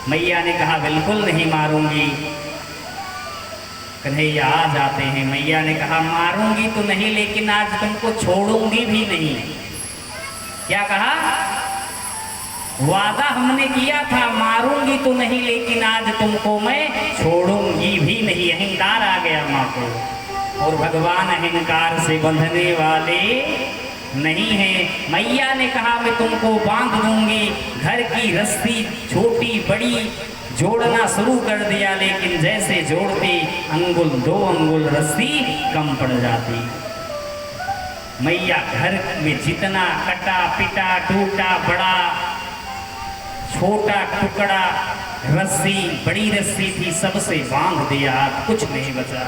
मैया ने कहा बिल्कुल नहीं मारूंगी। कन्हैया आ जाते हैं, मैया ने कहा मारूंगी तो नहीं, लेकिन आज तुमको छोड़ूंगी भी नहीं। क्या कहा? वादा हमने किया था मारूंगी तो नहीं, लेकिन आज तुमको मैं छोड़ूंगी भी नहीं। अहंकार आ गया माँ को, और भगवान अहंकार से बंधने वाले नहीं हैं। मैया ने कहा मैं तुमको बांध दूंगी। घर की रस्सी छोटी बड़ी जोड़ना शुरू कर दिया, लेकिन जैसे जोड़ती अंगुल 2 अंगुल रस्सी कम पड़ जाती। मैया घर में जितना कटा पिटा टूटा बड़ा छोटा टुकड़ा रस्सी, बड़ी रस्सी थी, सबसे बांध दिया, कुछ नहीं बचा।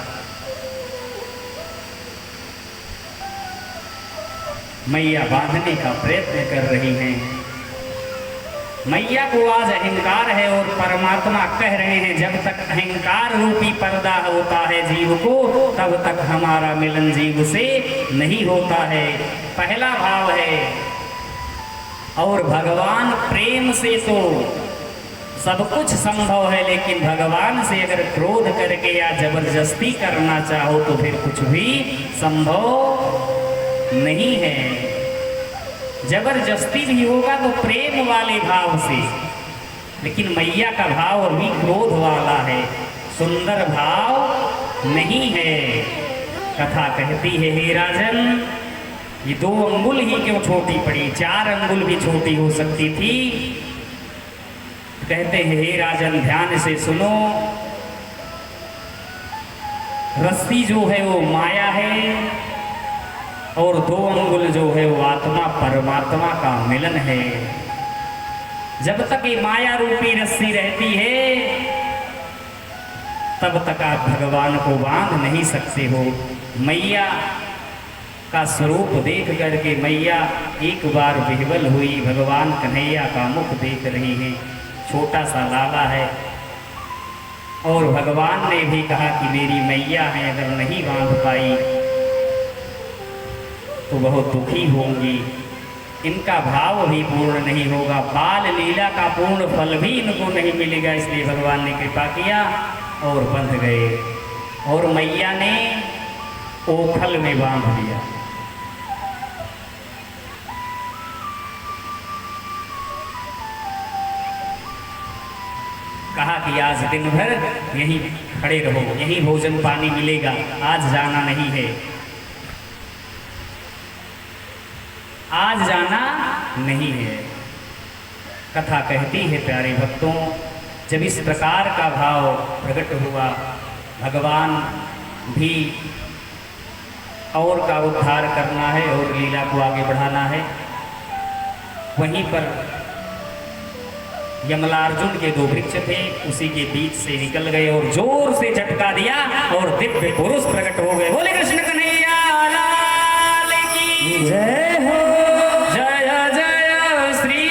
मैया बांधने का प्रयत्न कर रही हैं। मैया को आज अहंकार है, और परमात्मा कह रहे हैं जब तक अहंकार रूपी पर्दा होता है जीव को, तब तक हमारा मिलन जीव से नहीं होता है। पहला भाव है। और भगवान प्रेम से तो सब कुछ संभव है, लेकिन भगवान से अगर क्रोध करके या जबरदस्ती करना चाहो तो फिर कुछ भी संभव नहीं है। जबरदस्ती भी होगा तो प्रेम वाले भाव से, लेकिन मैया का भाव अभी क्रोध वाला है, सुंदर भाव नहीं है। कथा कहती है हे राजन, ये 2 अंगुल ही क्यों छोटी पड़ी, 4 अंगुल भी छोटी हो सकती थी। कहते हैं हे राजन ध्यान से सुनो, रस्सी जो है वो माया है, और 2 अंगुल जो है वो आत्मा परमात्मा का मिलन है। जब तक ये माया रूपी रस्सी रहती है, तब तक आप भगवान को बांध नहीं सकते हो। मैया का स्वरूप देख करके मैया एक बार विह्वल हुई। भगवान कन्हैया का मुख देख रही हैं, छोटा सा लाला है, और भगवान ने भी कहा कि मेरी मैया है, अगर नहीं बांध पाई तो बहुत दुखी होंगी, इनका भाव भी पूर्ण नहीं होगा, बाल लीला का पूर्ण फल भी इनको नहीं मिलेगा। इसलिए भगवान ने कृपा किया और बंध गए, और मैया ने ओखल में बांध दिया। कहा कि आज दिन भर यहीं खड़े रहो, यहीं भोजन पानी मिलेगा, आज जाना नहीं है, आज जाना नहीं है। कथा कहती है प्यारे भक्तों, जब इस प्रकार का भाव प्रकट हुआ, भगवान भी और का उद्धार करना है और लीला को आगे बढ़ाना है। वहीं पर यमलार्जुन के दो वृक्ष थे, उसी के बीच से निकल गए और जोर से झटका दिया और दिव्य पुरुष प्रकट हो गए। बोले कृष्ण कन्हैया लाल की जय हो। जय जय श्री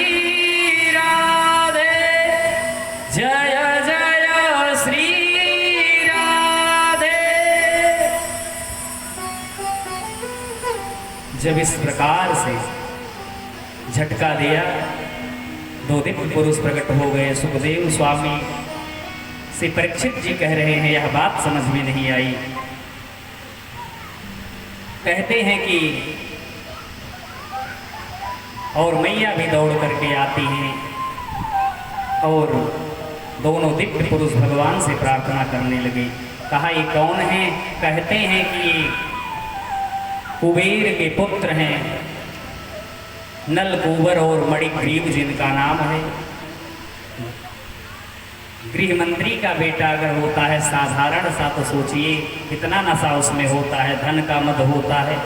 राधे, जय जय श्री राधे। जब इस प्रकार से झटका दिया, दो दिव्य पुरुष प्रकट हो गए। सुखदेव स्वामी से परीक्षित जी कह रहे हैं, यह बात समझ में नहीं आई। कहते हैं कि और मैया भी दौड़ करके आती हैं और दोनों दिव्य पुरुष भगवान से प्रार्थना करने लगे। कहा ये कौन है? कहते हैं कि ये कुबेर के पुत्र हैं, नल कुंवर और मणिग्रीव जिनका नाम है। गृह मंत्री का बेटा अगर होता है साधारण सा, तो सोचिए कितना नशा उसमें होता है, धन का मद होता है।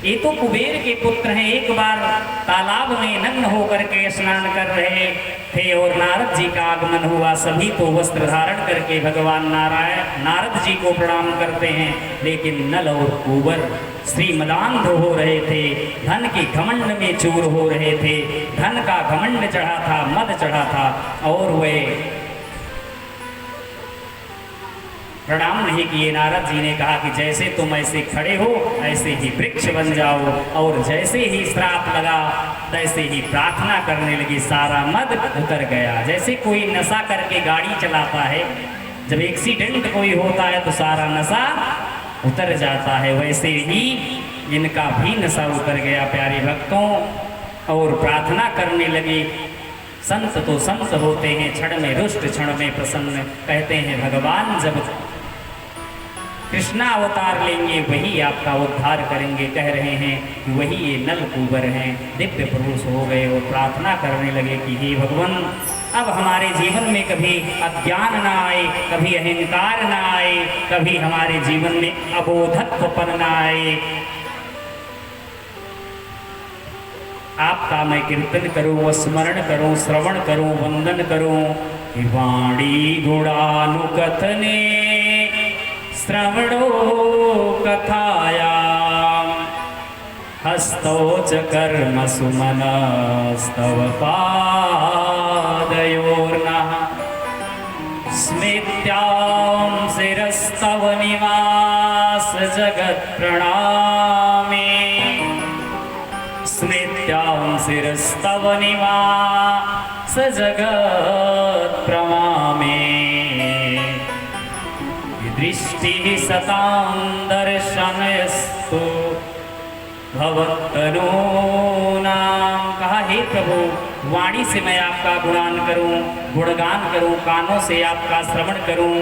ये तो कुबेर के पुत्र हैं। एक बार तालाब में नग्न होकर के स्नान कर रहे थे और नारद जी का आगमन हुआ। सभी तो वस्त्र धारण करके भगवान नारद जी को प्रणाम करते हैं, लेकिन नल और कुंवर श्रीमदांध हो रहे थे, धन के घमंड में चूर हो रहे थे। धन का घमंड चढ़ा था, मद चढ़ा था, और वे प्रणाम नहीं किए। नारद जी ने कहा कि जैसे तुम ऐसे खड़े हो ऐसे ही वृक्ष बन जाओ, और जैसे ही श्राप लगा तैसे ही प्रार्थना करने लगी, सारा मद उतर गया। जैसे कोई नशा करके गाड़ी चलाता है, जब एक्सीडेंट कोई होता है तो सारा नशा उतर जाता है, वैसे ही इनका भी नशा उतर गया प्यारे भक्तों। और प्रार्थना करने लगे। संत तो संत होते हैं, क्षण में रुष्ट क्षण में प्रसन्न। कहते हैं भगवान जब कृष्णा अवतार लेंगे वही आपका उद्धार करेंगे। कह रहे हैं कि वही ये नल कुंवर हैं, दिव्य पुरुष हो गए और प्रार्थना करने लगे कि हे भगवान, अब हमारे जीवन में कभी अज्ञान ना आए, कभी अहंकार ना आए, कभी हमारे जीवन में अबोधत्वपन ना आए। आपका मैं कीर्तन करूं, स्मरण करूं, श्रवण करूं, वंदन करूं। वाणी गुणानुकथने श्रवणो कथायां, हस्तौ च कर्मसु मनस्तव पादयोर्नः, स्मृत्यां शिरस्तव निवास जगत्प्रणामे, स्मृत्यां शिरस्तव निवास जगत्प्रणामे। दृष्टिः सतां दर्शनयस्तु भवत्तनूनां। कहा हे प्रभु, वाणी से मैं आपका गुणान करूं, गुणगान करूं, कानों से आपका श्रवण करूं,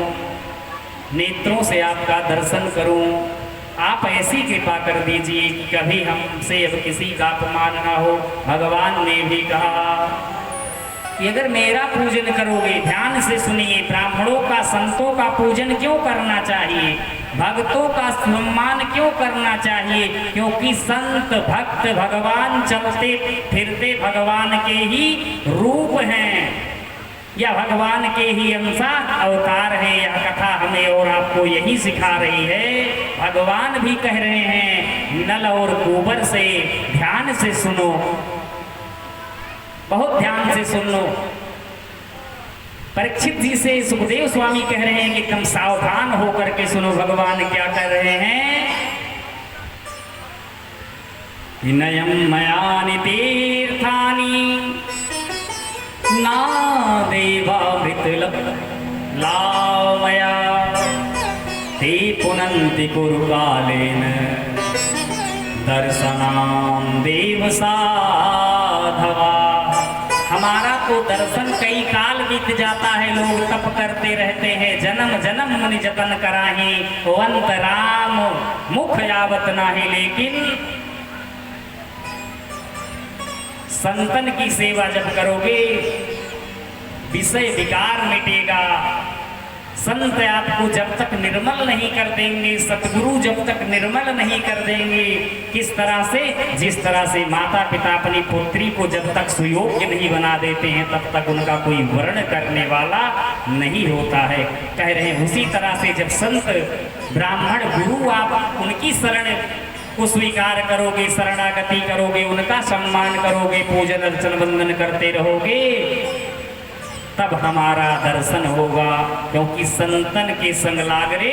नेत्रों से आपका दर्शन करूं। आप ऐसी कृपा कर दीजिए कि कभी हमसे अब किसी का अपमान ना हो। भगवान ने भी कहा कि अगर मेरा पूजन करोगे, ध्यान से सुनिए, ब्राह्मणों का संतों का पूजन क्यों करना चाहिए, भक्तों का सम्मान क्यों करना चाहिए? क्योंकि संत भक्त भगवान चलते फिरते भगवान के ही रूप हैं, या भगवान के ही अंशा अवतार है। यह कथा हमें और आपको यही सिखा रही है। भगवान भी कह रहे हैं नल और कुंवर से ध्यान से सुनो, बहुत ध्यान से सुन लो। परीक्षित जी से सुखदेव स्वामी कह रहे हैं कि तुम सावधान होकर के सुनो, भगवान क्या कर रहे हैं। नयं मयानि तीर्थानि नादेवामृतलामया ते पुनन्ति कुरुकालेन दर्शनां देव साधवा। हमारा तो दर्शन कई काल बीत जाता है, लोग तप करते रहते हैं, जन्म जन्म मुनि जतन कराहे, अंत राम मुख यावत नाही। लेकिन संतन की सेवा जब करोगे विषय विकार मिटेगा। संत आपको जब तक निर्मल नहीं कर देंगे, सतगुरु जब तक निर्मल नहीं कर देंगे, किस तरह से, जिस तरह से माता पिता अपनी पुत्री को जब तक सुयोग्य नहीं बना देते हैं तब तक उनका कोई वर्ण करने वाला नहीं होता है। कह रहे हैं उसी तरह से जब संत ब्राह्मण गुरु आप उनकी शरण को स्वीकार करोगे, शरणागति करोगे, उनका सम्मान करोगे, पूजन अर्चन वंदन करते रहोगे, तब हमारा दर्शन होगा। क्योंकि संतन के संग लागरे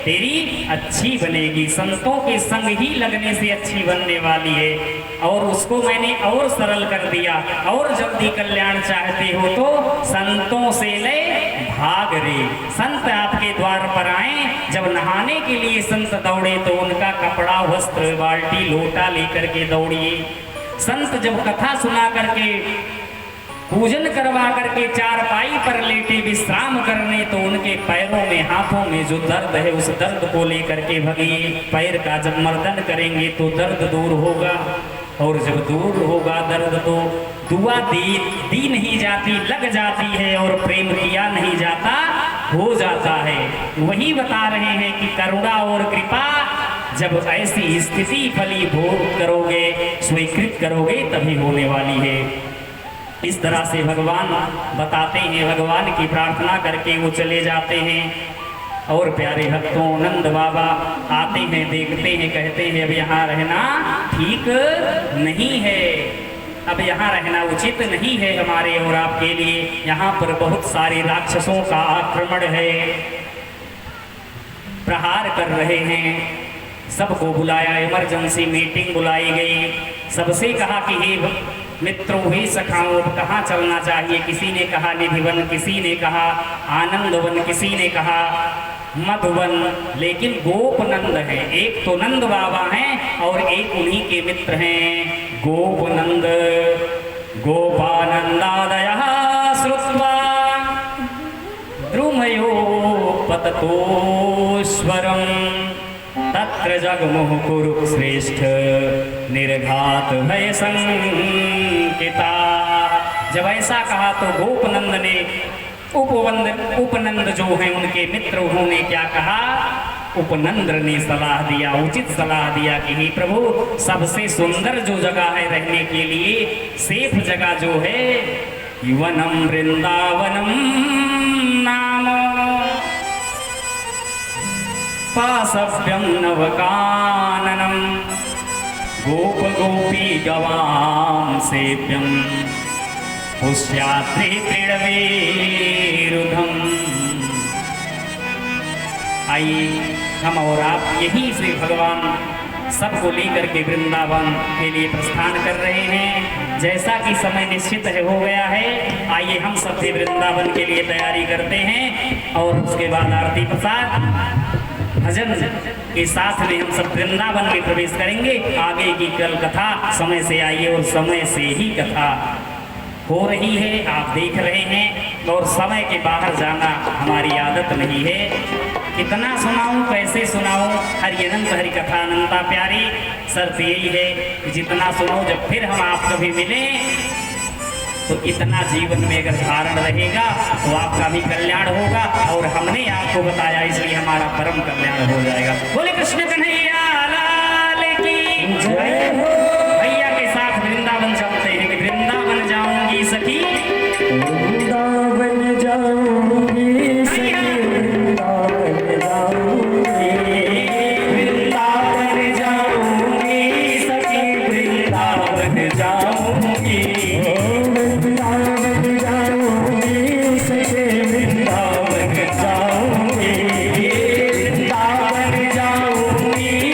तेरी अच्छी बनेगी, संतों के संग ही लगने से अच्छी बनने वाली है। और उसको मैंने और सरल कर दिया, और जल्दी कल्याण चाहते हो तो संतों से ले भाग रे। संत आपके द्वार पर आए, जब नहाने के लिए संत दौड़े तो उनका कपड़ा वस्त्र बाल्टी लोटा लेकर के दौड़िए। संत जब कथा सुना करके पूजन करवा करके चारपाई पर लेटे विश्राम करने तो उनके पैरों में हाथों में जो दर्द है उस दर्द को लेकर के भगिए। पैर का जब मर्दन करेंगे तो दर्द दूर होगा, और जब दूर होगा दर्द तो दुआ दी नहीं जाती, लग जाती है, और प्रेम किया नहीं जाता, हो जाता है। वही बता रहे हैं कि करुणा और कृपा जब ऐसी स्थिति फलीभूत करोगे, स्वीकृत करोगे, तभी होने वाली है। इस तरह से भगवान बताते हैं, भगवान की प्रार्थना करके वो चले जाते हैं। और प्यारे भक्तों, नंद बाबा आते हैं, देखते हैं, कहते हैं अब यहाँ रहना ठीक नहीं है, अब यहाँ रहना उचित नहीं है हमारे और आपके लिए। यहाँ पर बहुत सारे राक्षसों का आक्रमण है, प्रहार कर रहे हैं। सबको बुलाया, इमरजेंसी मीटिंग बुलाई गई, सबसे कहा कि हे मित्रों, हे सखाओं, कहाँ चलना चाहिए। किसी ने कहा निधिवन, किसी ने कहा आनंदवन, किसी ने कहा मधुवन, लेकिन गोपनंद है। एक तो नंद बाबा हैं और एक उन्हीं के मित्र हैं गोपनंद। गोपानंदादयः श्रुत्वा द्रुमयो पततोश्वरं तत्र जगमुः कुरुश्रेष्ठ निर्घात भय संकिता। जब ऐसा कहा तो गोपनंद ने उपनंद जो हैं उनके मित्र, उन्होंने क्या कहा, उपनंद ने सलाह दिया, उचित सलाह दिया कि हे प्रभु, सबसे सुंदर जो जगह है रहने के लिए, सेफ जगह जो है, वनम वृंदावनम नाम पासव्यम नवकाननम गोप गोपी गवाम सेव्यम पुष्यात्रि प्रणवेरुधम। आइए हम और आप यहीं से भगवान सबको लेकर के वृंदावन के लिए प्रस्थान कर रहे हैं। जैसा कि समय निश्चित हो गया है, आइए हम सब भी वृंदावन के लिए तैयारी करते हैं, और उसके बाद आरती प्रसाद भजन के साथ में हम सब वृंदावन में प्रवेश करेंगे। आगे की कल कथा समय से आइए, और समय से ही कथा हो रही है, आप देख रहे हैं, और समय के बाहर जाना हमारी आदत नहीं है। कितना सुनाऊं, कैसे सुनाऊं, हरि अनंत हरि कथा अनंता प्यारी। शर्त यही है कि जितना सुनो, जब फिर हम आप कभी मिलें तो इतना जीवन में अगर धारण रहेगा तो आपका भी कल्याण होगा, और हमने आपको बताया इसलिए हमारा परम कल्याण हो जाएगा। बोले कृष्ण कन्हैया लाल की जय हो। भैया के साथ वृंदावन चलते हैं कि वृंदावन जाऊंगी सखी, वृंदावन जाऊंगी सखी, वृंदावन जाऊंगी, वृंदावन जाऊंगी सखी, वृंदावन जाऊंगी, वृंदावन जाऊंगी सखी, वृंदावन जाऊंगी, वृंदावन जाऊंगी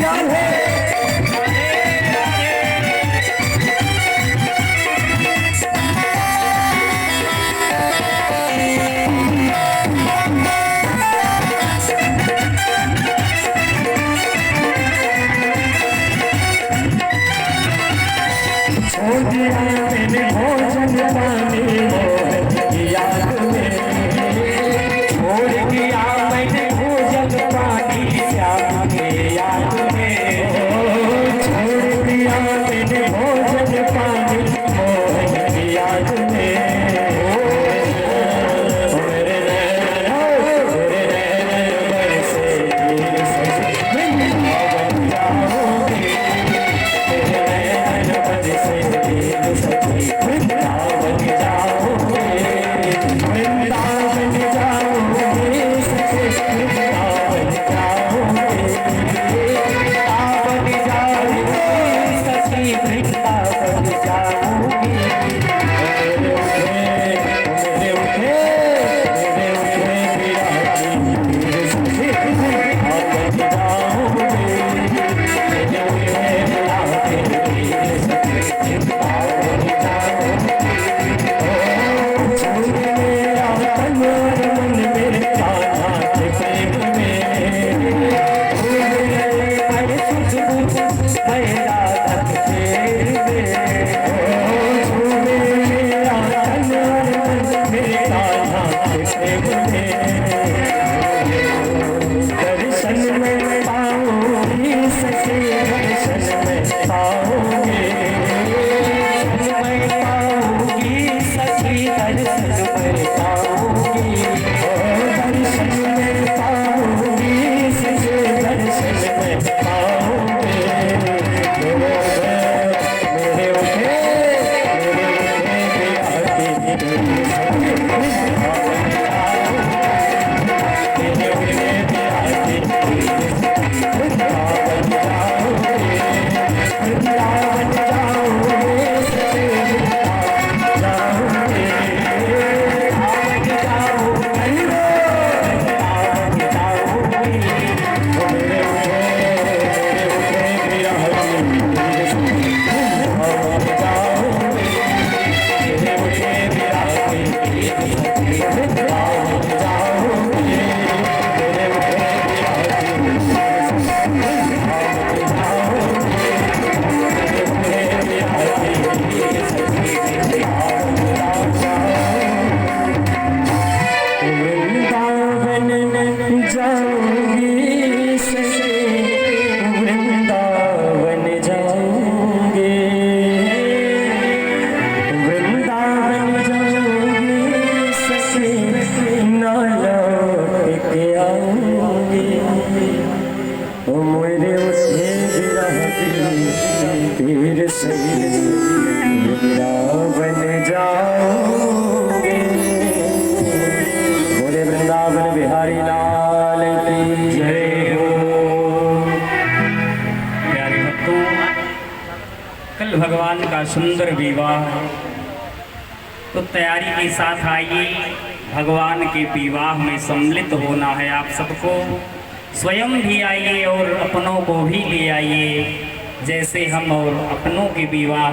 राधे छोड़ दिया मैंने भोजन पानी मोहन की याद में छोड़ दिया मैंने भोजन पानी श्याम के याद में छोड़ दिया मैंने भोजन पानी मोहन की याद में मेरे बरसे वृंदावन जाओगे वृंदावन जाओगे वृंदावन जाओगे सखी वृंदावन जाओगे वृंदावन जाओगे सखी वृंदावन जाओगे मेरे उठे विराटी सखी वृंदावन जाओगे मेरे उठे विराटी दर्शन में पाओगे सखी दर्शन में पाओगे पाओगी सखी दर्शन में पाओगी दर्शन में पाओगी सखी दर्शन में पाओगे मेरे उठे वृंदावन जाओगे बोले वृंदावन बिहारी लाल की जय हो। प्यारे भक्तों, कल भगवान का सुंदर विवाह, तो तैयारी के साथ आइए, भगवान के विवाह में सम्मिलित होना है आप सबको। स्वयं भी आइए और अपनों को भी ले आइए, जैसे हम और अपनों के विवाह